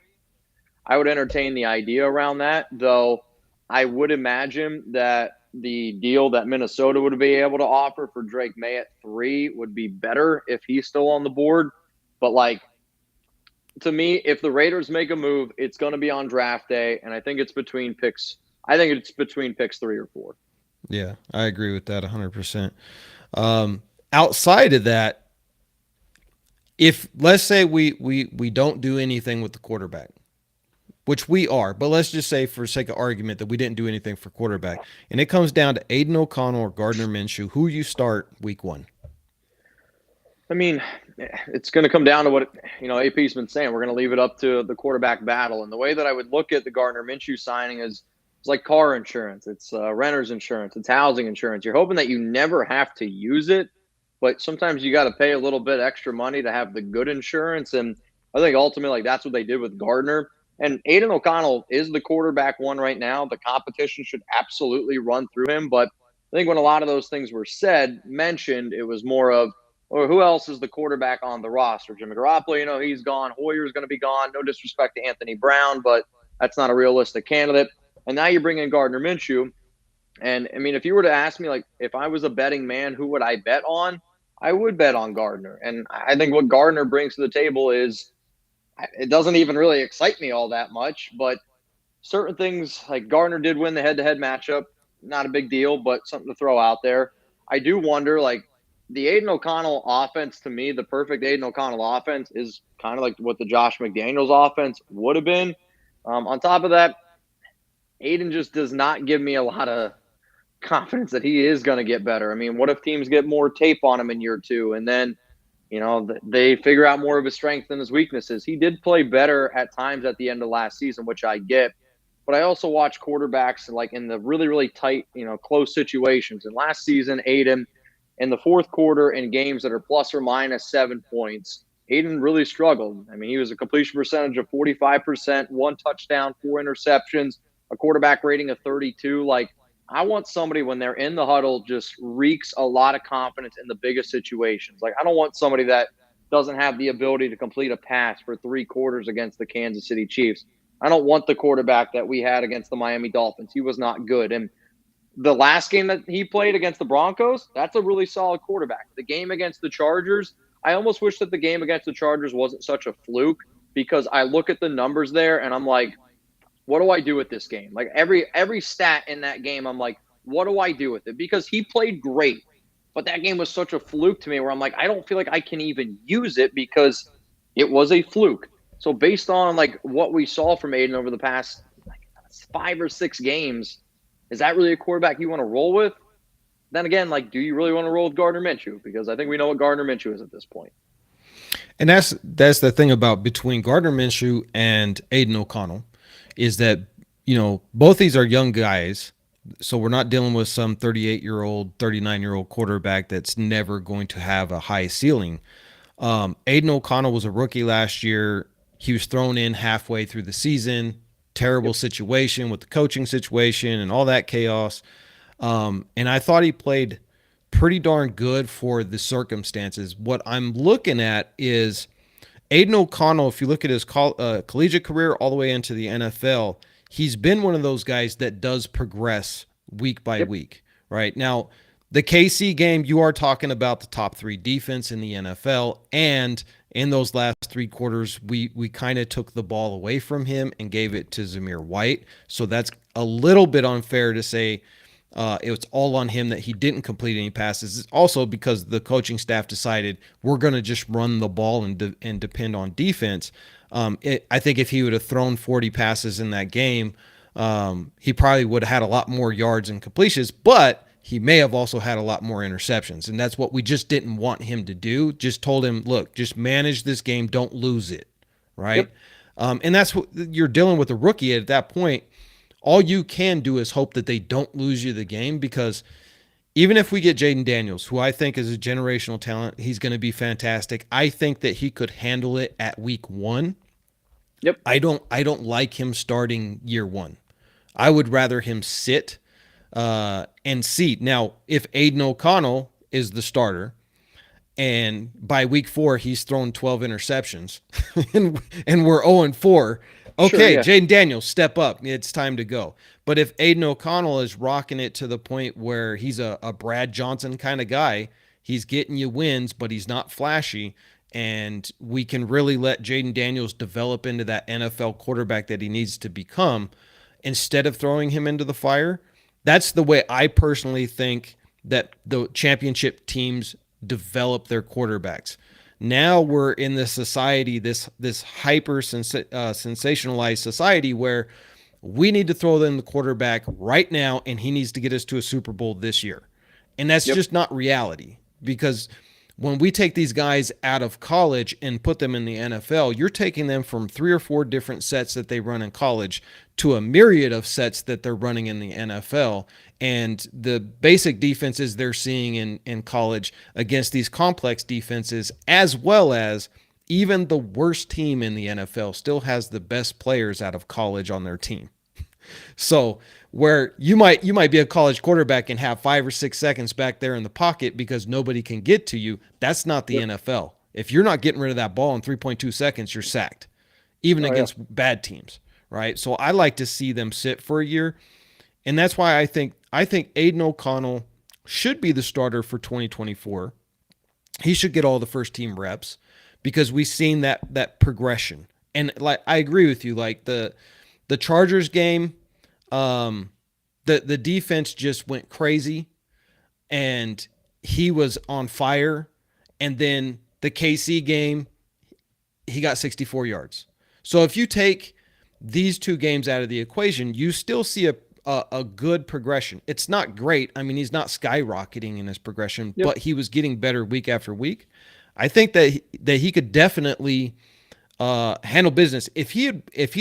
I would entertain the idea around that, though I would imagine that the deal that Minnesota would be able to offer for Drake May at 3 would be better if he's still on the board. But, like, to me, if the Raiders make a move, it's going to be on draft day, and I think it's between picks I think it's between picks 3 or 4. Yeah, I agree with that 100%. Outside of that, if let's say we don't do anything with the quarterback, which we are, but let's just say for sake of argument that we didn't do anything for quarterback, and it comes down to Aiden O'Connell or Gardner Minshew, who you start week 1. I mean, it's going to come down to what AP's been saying. We're going to leave it up to the quarterback battle. And the way that I would look at the Gardner Minshew signing is it's like car insurance, it's renter's insurance, it's housing insurance. You're hoping that you never have to use it, but sometimes you got to pay a little bit extra money to have the good insurance. And I think ultimately that's what they did with Gardner. And Aiden O'Connell is the quarterback one right now. The competition should absolutely run through him. But I think when a lot of those things were mentioned, it was more of, or who else is the quarterback on the roster? Jimmy Garoppolo, he's gone. Hoyer's going to be gone. No disrespect to Anthony Brown, but that's not a realistic candidate. And now you bring in Gardner Minshew. And, I mean, if you were to ask me, like, if I was a betting man, who would I bet on? I would bet on Gardner. And I think what Gardner brings to the table is it doesn't even really excite me all that much, but certain things, like Gardner did win the head-to-head matchup. Not a big deal, but something to throw out there. I do wonder, like, the Aiden O'Connell offense, to me, the perfect Aiden O'Connell offense is kind of like what the Josh McDaniels offense would have been. On top of that, Aiden just does not give me a lot of confidence that he is going to get better. I mean, what if teams get more tape on him in year 2 and then, they figure out more of his strengths than his weaknesses? He did play better at times at the end of last season, which I get. But I also watch quarterbacks like in the really, really tight, close situations. And last season, Aiden, in the fourth quarter in games that are plus or minus 7 points, Aiden really struggled. I mean, he was a completion percentage of 45%, 1 touchdown, 4 interceptions, a quarterback rating of 32. Like, I want somebody when they're in the huddle just reeks a lot of confidence in the biggest situations. Like, I don't want somebody that doesn't have the ability to complete a pass for 3 quarters against the Kansas City Chiefs. I don't want the quarterback that we had against the Miami Dolphins. He was not good. And the last game that he played against the Broncos, that's a really solid quarterback. The game against the Chargers, I almost wish that the game against the Chargers wasn't such a fluke, because I look at the numbers there and I'm like, what do I do with this game? Like every stat in that game, I'm like, what do I do with it? Because he played great, but that game was such a fluke to me where I'm like, I don't feel like I can even use it because it was a fluke. So based on like what we saw from Aiden over the past 5 or 6 games, is that really a quarterback you want to roll with? Then again, like, do you really want to roll with Gardner Minshew? Because I think we know what Gardner Minshew is at this point. And that's the thing about between Gardner Minshew and Aiden O'Connell is that, both these are young guys. So we're not dealing with some 38-year-old, 39-year-old quarterback that's never going to have a high ceiling. Aiden O'Connell was a rookie last year. He was thrown in halfway through the season. Terrible situation with the coaching situation and all that chaos. And I thought he played pretty darn good for the circumstances. What I'm looking at is Aiden O'Connell, if you look at his collegiate career all the way into the NFL, he's been one of those guys that does progress week by week, right? Now, the KC game, you are talking about the top 3 defense in the NFL, and in those last 3 quarters, we kind of took the ball away from him and gave it to Zamir White. So that's a little bit unfair to say it was all on him that he didn't complete any passes. It's also because the coaching staff decided we're going to just run the ball and depend on defense. I think if he would have thrown 40 passes in that game, he probably would have had a lot more yards and completions, but he may have also had a lot more interceptions. And that's what we just didn't want him to do. Just told him, look, just manage this game. Don't lose it. Right. Yep. And that's what you're dealing with a rookie at that point. All you can do is hope that they don't lose you the game, because even if we get Jaden Daniels, who I think is a generational talent, he's going to be fantastic. I think that he could handle it at week 1. Yep. I don't like him starting year 1. I would rather him sit and see. Now, if Aiden O'Connell is the starter and by week 4 he's thrown 12 interceptions and we're 0-4, okay, sure, yeah. Jaden Daniels, step up. It's time to go. But if Aiden O'Connell is rocking it to the point where he's a Brad Johnson kind of guy, he's getting you wins, but he's not flashy, and we can really let Jaden Daniels develop into that NFL quarterback that he needs to become, instead of throwing him into the fire. That's the way I personally think that the championship teams develop their quarterbacks. Now we're in this society, this hyper sensationalized society where we need to throw in the quarterback right now, and he needs to get us to a Super Bowl this year. And that's Yep. just not reality, because when we take these guys out of college and put them in the NFL, you're taking them from 3 or 4 different sets that they run in college to a myriad of sets that they're running in the NFL. And the basic defenses they're seeing in college against these complex defenses, as well as even the worst team in the NFL still has the best players out of college on their team. So where you might be a college quarterback and have 5 or 6 seconds back there in the pocket because nobody can get to you, that's not the Yep. NFL. If you're not getting rid of that ball in 3.2 seconds, you're sacked, even Oh yeah. against bad teams, right? So I like to see them sit for a year, and that's why I think Aiden O'Connell should be the starter for 2024. He should get all the first team reps because we've seen that progression. And like I agree with you, like the Chargers game, the defense just went crazy and he was on fire. And then the KC game, he got 64 yards. So if you take these 2 games out of the equation, you still see a good progression. It's not great. I mean, he's not skyrocketing in his progression, Yep. but he was getting better week after week. I think that he could definitely handle business if he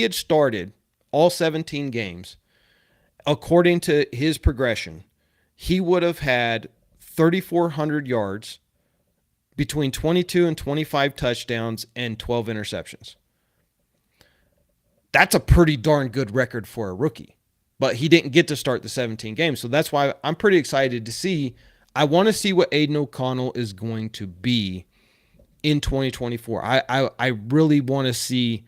had started all 17 games according to his progression. He would have had 3,400 yards, between 22 and 25 touchdowns, and 12 interceptions. That's a pretty darn good record for a rookie. But he didn't get to start the 17 games. So that's why I'm pretty excited to see. I want to see what Aiden O'Connell is going to be in 2024. I really want to see,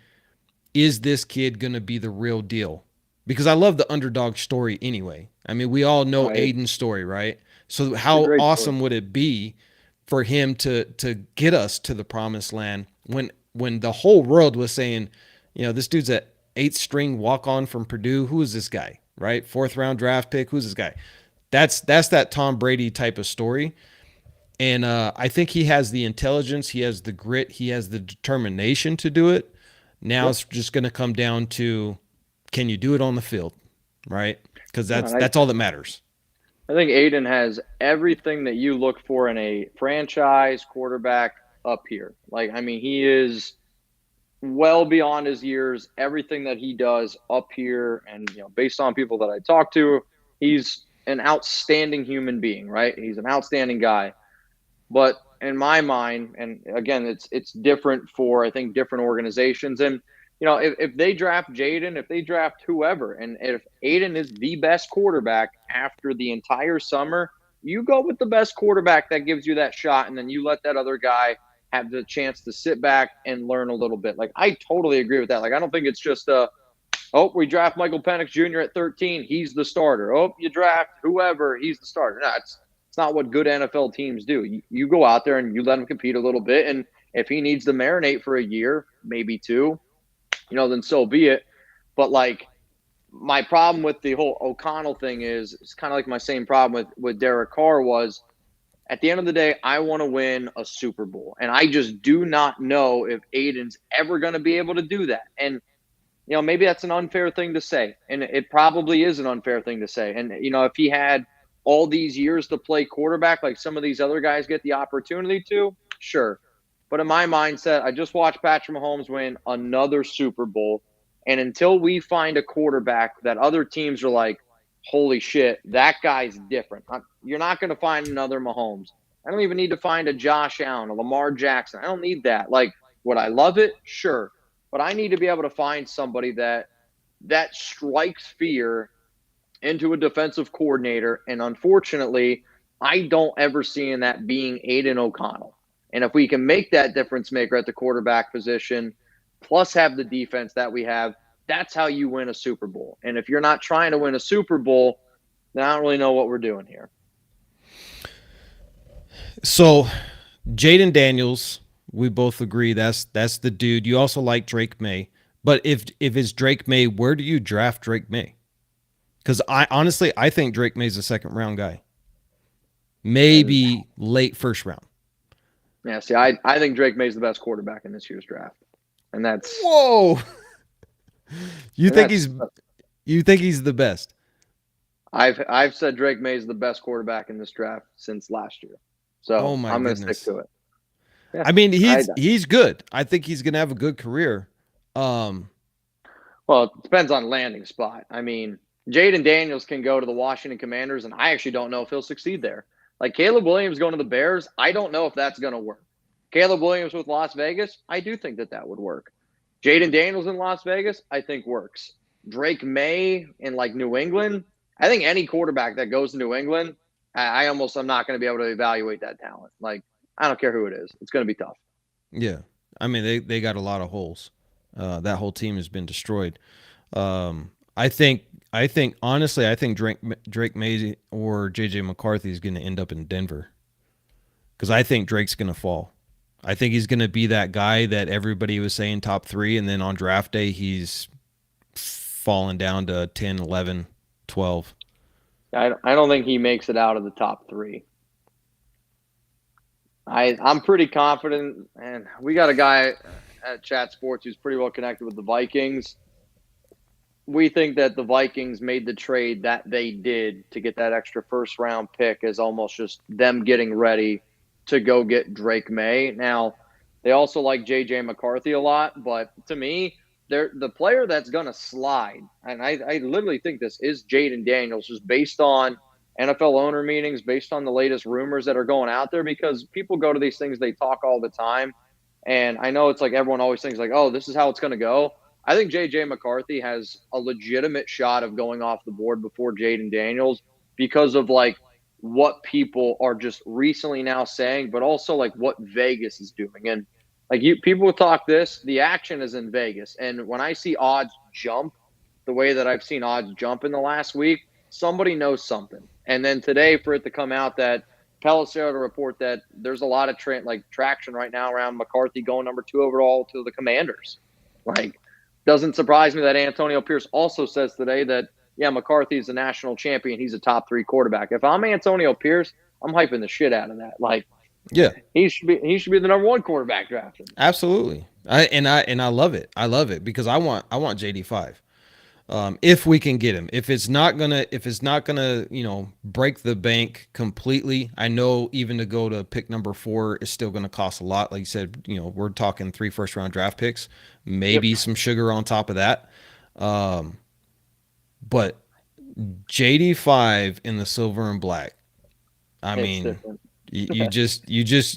is this kid going to be the real deal? Because I love the underdog story anyway. I mean, we all know Right. Aiden's story, right? So It's a how great story. awesome would it be for him to get us to the promised land when the whole world was saying, this dude's a 8th string walk on from Purdue. Who is this guy? Right? 4th round draft pick. Who's this guy? That's that Tom Brady type of story. And I think he has the intelligence, he has the grit, he has the determination to do it. Now Yep. it's just going to come down to, can you do it on the field, right? Because No, that's and that's all that matters. I think Aiden has everything that you look for in a franchise quarterback up here. Like, I mean, he is well beyond his years. Everything that he does up here, and based on people that I talk to, he's an outstanding human being. Right? He's an outstanding guy. But in my mind, and again, it's different for I think different organizations. And if they draft Jaden, if they draft whoever, and if Aiden is the best quarterback after the entire summer, you go with the best quarterback that gives you that shot, and then you let that other guy have the chance to sit back and learn a little bit. Like I totally agree with that. Like I don't think it's just we draft Michael Penix Jr. at 13, he's the starter. Oh, you draft whoever, he's the starter. No, it's not what good NFL teams do. You go out there and you let him compete a little bit, and if he needs to marinate for a year, maybe 2, then so be it. But like my problem with the whole O'Connell thing is it's kind of like my same problem with Derek Carr was at the end of the day, I want to win a Super Bowl. And I just do not know if Aiden's ever going to be able to do that. And maybe that's an unfair thing to say. And it probably is an unfair thing to say. And, if he had all these years to play quarterback like some of these other guys get the opportunity to, sure. But in my mindset, I just watched Patrick Mahomes win another Super Bowl. And until we find a quarterback that other teams are like, holy shit, that guy's different. You're not going to find another Mahomes. I don't even need to find a Josh Allen, a Lamar Jackson. I don't need that. Like, would I love it? Sure. But I need to be able to find somebody that strikes fear into a defensive coordinator. And unfortunately, I don't ever see in that being Aiden O'Connell. And if we can make that difference maker at the quarterback position, plus have the defense that we have, that's how you win a Super Bowl. And if you're not trying to win a Super Bowl, then I don't really know what we're doing here. So Jaden Daniels, we both agree that's the dude. You also like Drake May. But if it's Drake May, where do you draft Drake May? Because I think Drake May's a second round guy, And maybe late first round. yeah, see, I think Drake May's the best quarterback in this year's draft, and that's Whoa, you and think that's he's the best? I've said Drake May's the best quarterback in this draft since last year, Oh so my I'm going to stick goodness. to it. Yeah, I mean, I he's good. I think he's gonna have a good career. Um, well, it depends on landing spot. I mean, Jaden Daniels can go to the Washington Commanders, and I actually don't know if he'll succeed there. Like Caleb Williams going to the Bears, I don't know if that's going to work. Caleb Williams with Las Vegas, I do think that would work. Jaden Daniels in Las Vegas, I think works. Drake May in like New England, I think any quarterback that goes to New England, I'm not going to be able to evaluate that talent. Like I don't care who it is, it's going to be tough. yeah, I mean they got a lot of holes. That whole team has been destroyed. I think honestly, I think Drake May or JJ McCarthy is going to end up in Denver because I think Drake's going to fall. I think he's going to be that guy that everybody was saying top 3, and then on draft day he's falling down to 10, 11, 12. I don't think he makes it out of the top three. I'm pretty confident, and we got a guy at Chat Sports who's pretty well connected with the Vikings. We think that the Vikings made the trade that they did to get that extra first round pick as almost just them getting ready to go get Drake May. Now, they also like JJ McCarthy a lot, but to me, they're the player that's going to slide. And I literally think this is Jaden Daniels, just based on NFL owner meetings, based on the latest rumors that are going out there, because people go to these things, they talk all the time. And I know it's like everyone always thinks like, oh, this is how it's going to go. I think J.J. McCarthy has a legitimate shot of going off the board before Jaden Daniels because of like what people are just recently now saying, but also like what Vegas is doing. And like people talk this, the action is in Vegas. And when I see odds jump the way that I've seen odds jump in the last week, somebody knows something. And then today for it to come out that Pelissero to report that there's a lot of traction right now around McCarthy going number 2 overall to the Commanders. Like, doesn't surprise me that Antonio Pierce also says today that, yeah, McCarthy's a national champion. He's a top 3 quarterback. If I'm Antonio Pierce, I'm hyping the shit out of that. Like, Yeah, he should be the number 1 quarterback drafted. absolutely. I love it. I love it because I want JD5. If we can get him, if it's not gonna break the bank completely, I know even to go to pick number 4 is still gonna cost a lot. Like you said, we're talking 3 first round draft picks, maybe Yep. some sugar on top of that. But JD5 in the silver and black, I It's mean, different.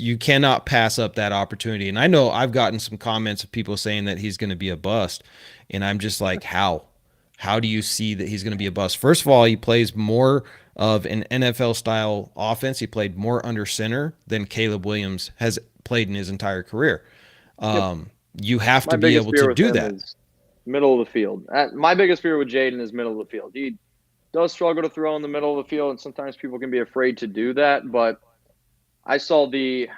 you cannot pass up that opportunity. And I know I've gotten some comments of people saying that he's going to be a bust, and I'm just like, how do you see that he's going to be a bust? First of all, he plays more of an NFL style offense. He played more under center than Caleb Williams has played in his entire career. Yep. You have My to be biggest able fear to with do him that. is middle of the field. My biggest fear with Jaden is middle of the field. He does struggle to throw in the middle of the field, and sometimes people can be afraid to do that. But I saw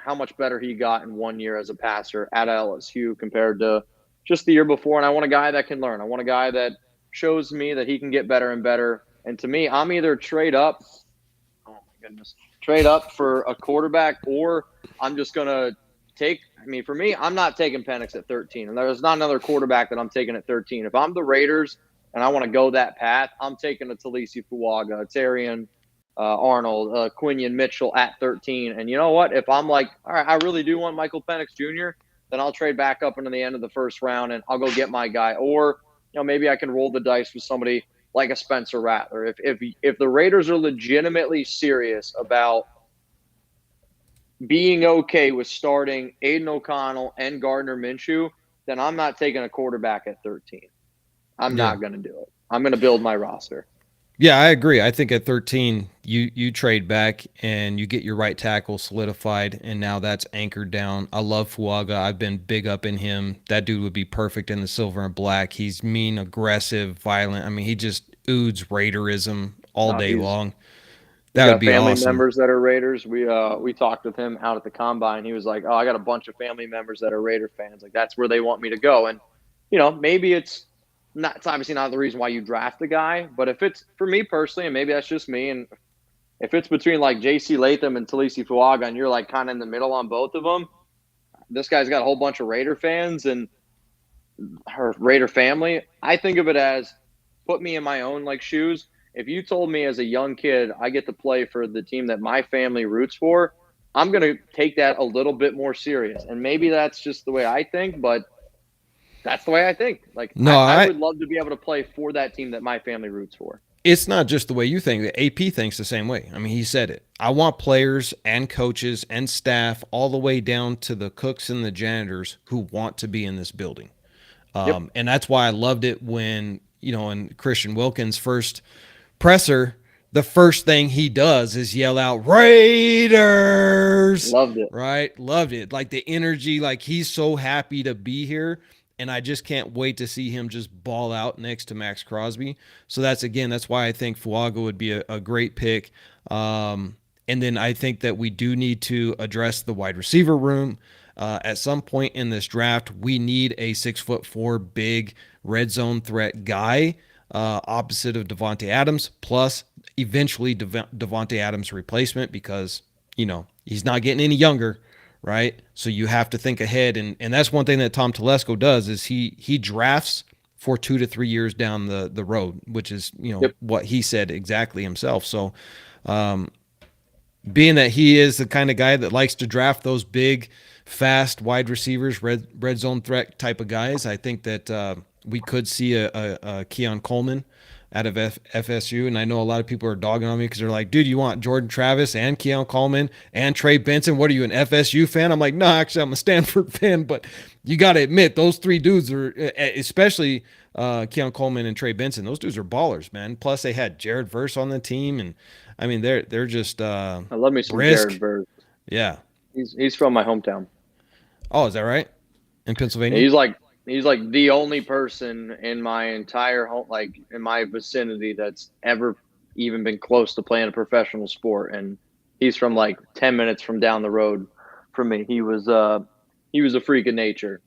how much better he got in 1 year as a passer at LSU compared to just the year before. And I want a guy that can learn. I want a guy that shows me that he can get better and better. And to me, I'm either trade up. Oh my goodness, trade up for a quarterback, or I'm just gonna take. I mean, for me, I'm not taking Penix at 13, and there's not another quarterback that I'm taking at 13. If I'm the Raiders and I want to go that path, I'm taking a Talisi Fuaga, a Terrian Arnold, Quinion Mitchell at 13. And you know what? If I'm like, all right, I really do want Michael Penix Jr., then I'll trade back up into the end of the first round and I'll go get my guy. Or, maybe I can roll the dice with somebody like a Spencer Rattler. If the Raiders are legitimately serious about being okay with starting Aiden O'Connell and Gardner Minshew, then I'm not taking a quarterback at 13. I'm Yeah. not going to do it. I'm going to build my roster. Yeah, I agree. I think at 13, you trade back and you get your right tackle solidified, and now that's anchored down. I love Fuaga. I've been big up in him. That dude would be perfect in the silver and black. He's mean, aggressive, violent. I mean, he just oozes Raiderism all day long. He's That would got be family awesome. members that are Raiders. We talked with him out at the combine. He was like, "Oh, I got a bunch of family members that are Raider fans. Like that's where they want me to go." And maybe it's not, it's obviously not the reason why you draft a guy, but if it's for me personally, and maybe that's just me, and if it's between like JC Latham and Talisi Fuaga, and you're like kind of in the middle on both of them, this guy's got a whole bunch of Raider fans and her Raider family. I think of it as put me in my own like shoes. If you told me as a young kid I get to play for the team that my family roots for, I'm gonna take that a little bit more serious. And maybe that's just the way I think, but that's the way I think. Like No, I would love to be able to play for that team that my family roots for. it's not just the way you think. The AP thinks the same way. I mean, he said it. I want players and coaches and staff all the way down to the cooks and the janitors who want to be in this building. Yep. And that's why I loved it when, in Christian Wilkins' first presser, the first thing he does is yell out Raiders. Loved it. Right? Loved it. Like the energy, like he's so happy to be here. And I just can't wait to see him just ball out next to Max Crosby. So that's why I think Fuaga would be a great pick. And then I think that we do need to address the wide receiver room. At some point in this draft, we need a 6'4" big red zone threat guy, opposite of Devontae Adams, plus eventually Devontae Adams' replacement, because he's not getting any younger, right? So you have to think ahead, and that's one thing that Tom Telesco does is he drafts for 2 to 3 years down the road, which is Yep. what he said exactly himself. So being that he is the kind of guy that likes to draft those big, fast wide receivers, red zone threat type of guys, I think that we could see a Keon Coleman out of FSU. And I know a lot of people are dogging on me because they're like, dude, you want Jordan Travis and Keon Coleman and Trey Benson? What are you, an FSU fan? I'm like, no, actually, I'm a Stanford fan. But you got to admit, those three dudes are, especially Keon Coleman and Trey Benson, those dudes are ballers, man. Plus, they had Jared Verse on the team. And, I mean, they're just I love me some brisk. Jared Verse. Yeah. He's from my hometown. Oh, is that right? In Pennsylvania? He's like the only person in my entire home, like in my vicinity, that's ever even been close to playing a professional sport. And he's from like 10 minutes from down the road from me. He was a freak of nature.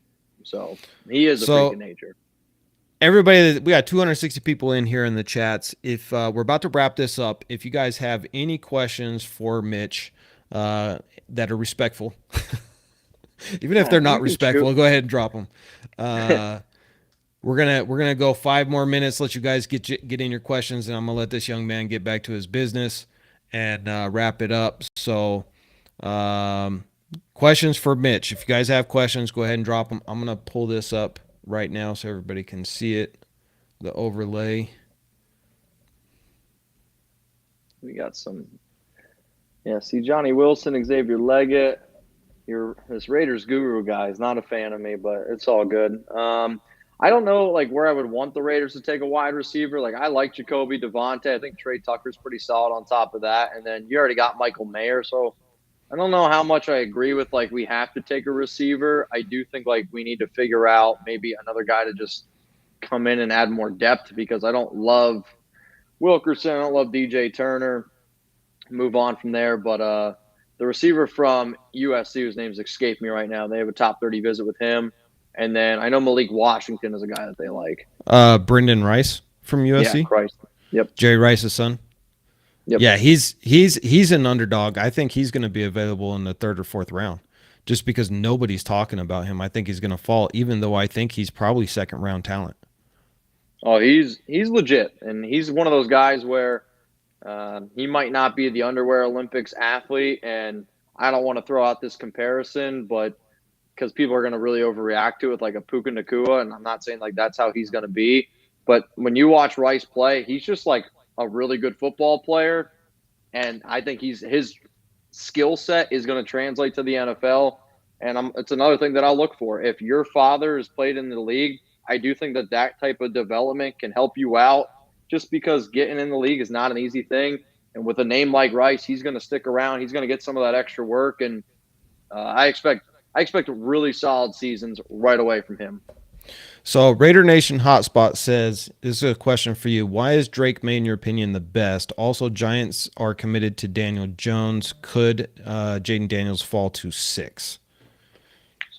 So he is a freak of nature. Everybody, we got 260 people in here in the chats. If we're about to wrap this up, if you guys have any questions for Mitch that are respectful, even if they're not respectful, go ahead and drop them. We're gonna go 5 more minutes. Let you guys get in your questions, and I'm gonna let this young man get back to his business and wrap it up. So, questions for Mitch. If you guys have questions, go ahead and drop them. I'm gonna pull this up right now so everybody can see it. The overlay. We got some. Yeah, see Johnny Wilson, Xavier Leggett. This Raiders guru guy is not a fan of me, but it's all good. I don't know like where I would want the Raiders to take a wide receiver. Like I like Jacoby Devontae. I think Trey Tucker's pretty solid on top of that. And then you already got Michael Mayer. So I don't know how much I agree with like we have to take a receiver. I do think like we need to figure out maybe another guy to just come in and add more depth, because I don't love Wilkerson. I don't love DJ Turner. Move on from there. But the receiver from USC, whose name's escaped me right now, they have a top 30 visit with him. And then I know Malik Washington is a guy that they like. Brendan Rice from USC. Yeah, Christ. Yep. Jerry Rice's son. Yep. Yeah, he's an underdog. I think he's going to be available in the 3rd or 4th round, just because nobody's talking about him. I think he's going to fall, even though I think he's probably 2nd round talent. Oh, he's legit, and he's one of those guys where he might not be the underwear Olympics athlete, and I don't want to throw out this comparison, but because people are going to really overreact to it, like a Puka Nacua, and I'm not saying like that's how he's going to be, but when you watch Rice play, he's just like a really good football player, and I think his skill set is going to translate to the NFL, and it's another thing that I'll look for. If your father has played in the league, I do think that type of development can help you out, just because getting in the league is not an easy thing. And with a name like Rice, he's going to stick around. He's going to get some of that extra work. And I expect really solid seasons right away from him. So Raider Nation Hotspot says, this is a question for you. Why is Drake May, in your opinion, the best? Also, Giants are committed to Daniel Jones. Could Jaden Daniels fall to 6?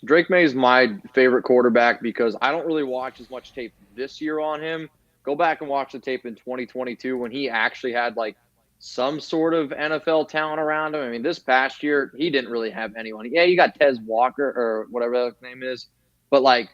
Drake May is my favorite quarterback because I don't really watch as much tape this year on him. Go back and watch the tape in 2022 when he actually had like some sort of NFL talent around him. I mean, this past year he didn't really have anyone. Yeah, you got Tez Walker or whatever his name is, but like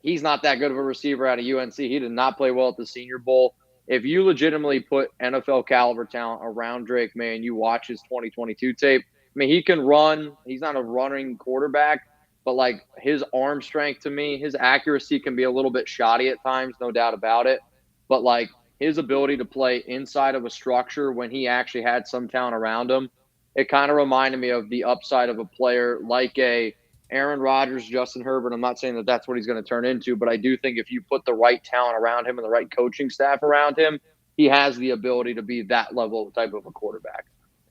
he's not that good of a receiver out of UNC. He did not play well at the Senior Bowl. If you legitimately put NFL caliber talent around Drake May and you watch his 2022 tape, I mean, he can run. He's not a running quarterback, but like his arm strength to me, his accuracy can be a little bit shoddy at times, no doubt about it. But like his ability to play inside of a structure when he actually had some talent around him, it kind of reminded me of the upside of a player like a Aaron Rodgers, Justin Herbert. I'm not saying that that's what he's going to turn into, but I do think if you put the right talent around him and the right coaching staff around him, he has the ability to be that level type of a quarterback.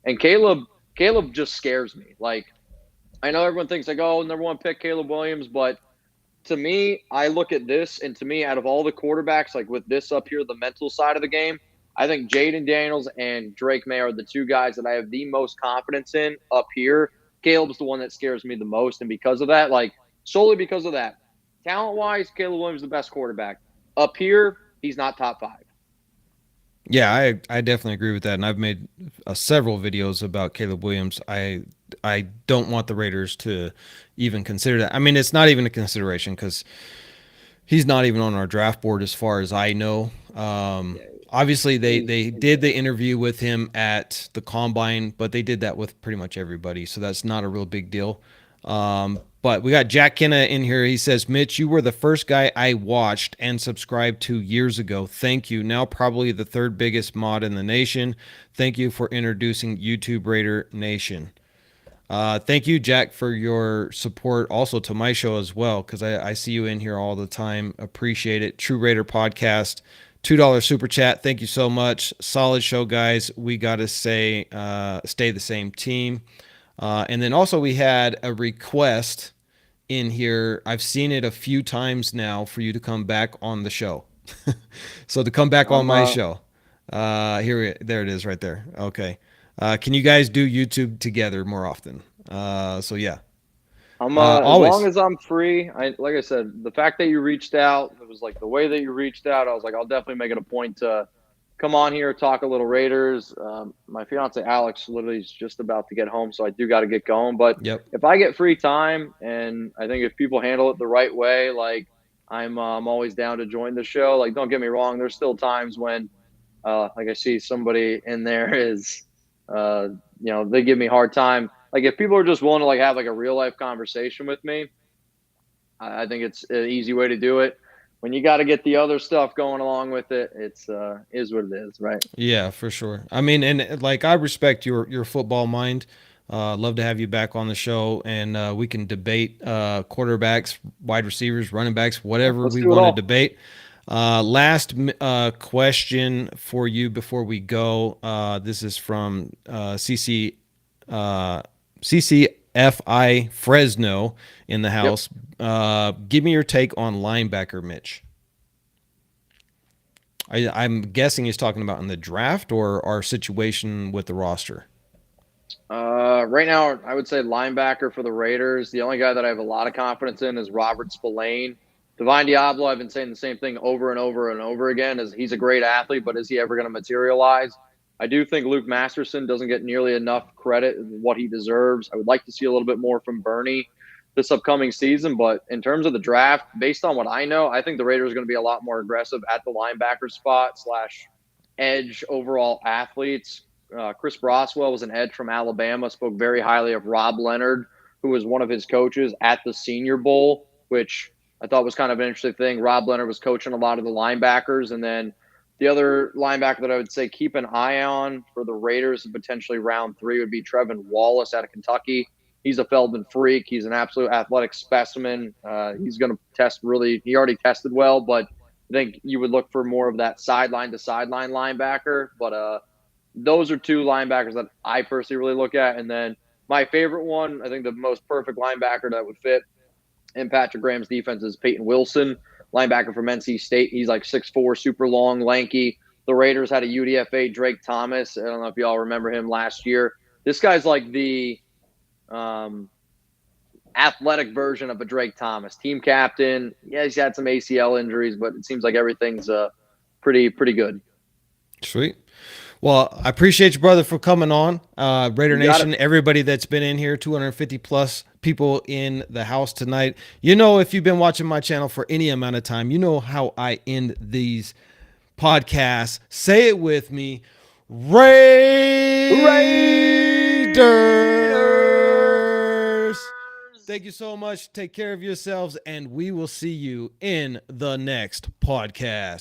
And Caleb just scares me. Like, I know everyone thinks like, oh, number one pick Caleb Williams, but to me, I look at this, and to me, out of all the quarterbacks, like with this up here, the mental side of the game, I think Jaden Daniels and Drake May are the two guys that I have the most confidence in up here. Caleb's the one that scares me the most, and because of that, like solely because of that, talent-wise, Caleb Williams is the best quarterback. Up here, he's not top 5. Yeah, I definitely agree with that, and I've made several videos about Caleb Williams. I don't want the Raiders to even consider that. I mean, it's not even a consideration because he's not even on our draft board as far as I know. Obviously, they did the interview with him at the combine, but they did that with pretty much everybody, so that's not a real big deal. But we got Jack Kenna in here. He says, Mitch, you were the first guy I watched and subscribed to years ago. Thank you. Now probably the third biggest mod in the nation. Thank you for introducing YouTube Raider Nation. Thank you, Jack, for your support also to my show as well, because I see you in here all the time. Appreciate it. True Raider Podcast, $2 super chat. Thank you so much. Solid show, guys. We got to say, stay the same team. And then also we had a request in here. I've seen it a few times now for you to come back on the show. So to come back on my show. There it is right there. Okay. Can you guys do YouTube together more often? So yeah. I'm as always. long as I'm free. Like I said, the fact that you reached out, it was like the way that you reached out. I was like, I'll definitely make it a point to come on here, talk a little Raiders. My fiance Alex literally is just about to get home, so I do got to get going. But Yep. if I get free time, and I think if people handle it the right way, like I'm always down to join the show. Like, don't get me wrong, there's still times when, like I see somebody in there is, they give me a hard time. Like if people are just willing to like have like a real life conversation with me, I think it's an easy way to do it. When you got to get the other stuff going along with it, it's is what it is, right? Yeah, for sure. I mean, and like I respect your football mind. Love to have you back on the show, and we can debate quarterbacks, wide receivers, running backs, whatever Let's we do it want all. to debate. Last question for you before we go. This is from CCFI Fresno in the Yep. house. Give me your take on linebacker Mitch. I'm guessing he's talking about in the draft or our situation with the roster. Right now, I would say linebacker for the Raiders. The only guy that I have a lot of confidence in is Robert Spillane. Divine Diablo, I've been saying the same thing over and over and over again. Is he's a great athlete, but is he ever going to materialize? I do think Luke Masterson doesn't get nearly enough credit what he deserves. I would like to see a little bit more from Bernie this upcoming season, but in terms of the draft, based on what I know, I think the Raiders are going to be a lot more aggressive at the linebacker spot / edge overall athletes. Chris Broswell was an edge from Alabama, spoke very highly of Rob Leonard, who was one of his coaches at the Senior Bowl, which I thought was kind of an interesting thing. Rob Leonard was coaching a lot of the linebackers. And then the other linebacker that I would say keep an eye on for the Raiders and potentially round 3 would be Trevin Wallace out of Kentucky. He's a Feldman freak. He's an absolute athletic specimen. He's going to test he already tested well, but I think you would look for more of that sideline to sideline linebacker. But those are two linebackers that I personally really look at. And then my favorite one, I think the most perfect linebacker that would fit in Patrick Graham's defense is Peyton Wilson, linebacker from NC State. He's like 6'4", super long, lanky. The Raiders had a UDFA, Drake Thomas. I don't know if y'all remember him last year. This guy's like the athletic version of a Drake Thomas, team captain. Yeah, he's had some ACL injuries, but it seems like everything's pretty good. Sweet. Well, I appreciate you, brother, for coming on. Raider You got Nation, it. everybody that's been in here, 250 plus people in the house tonight. You know, if you've been watching my channel for any amount of time, you know how I end these podcasts. Say it with me. Raiders. Thank you so much. Take care of yourselves, and we will see you in the next podcast.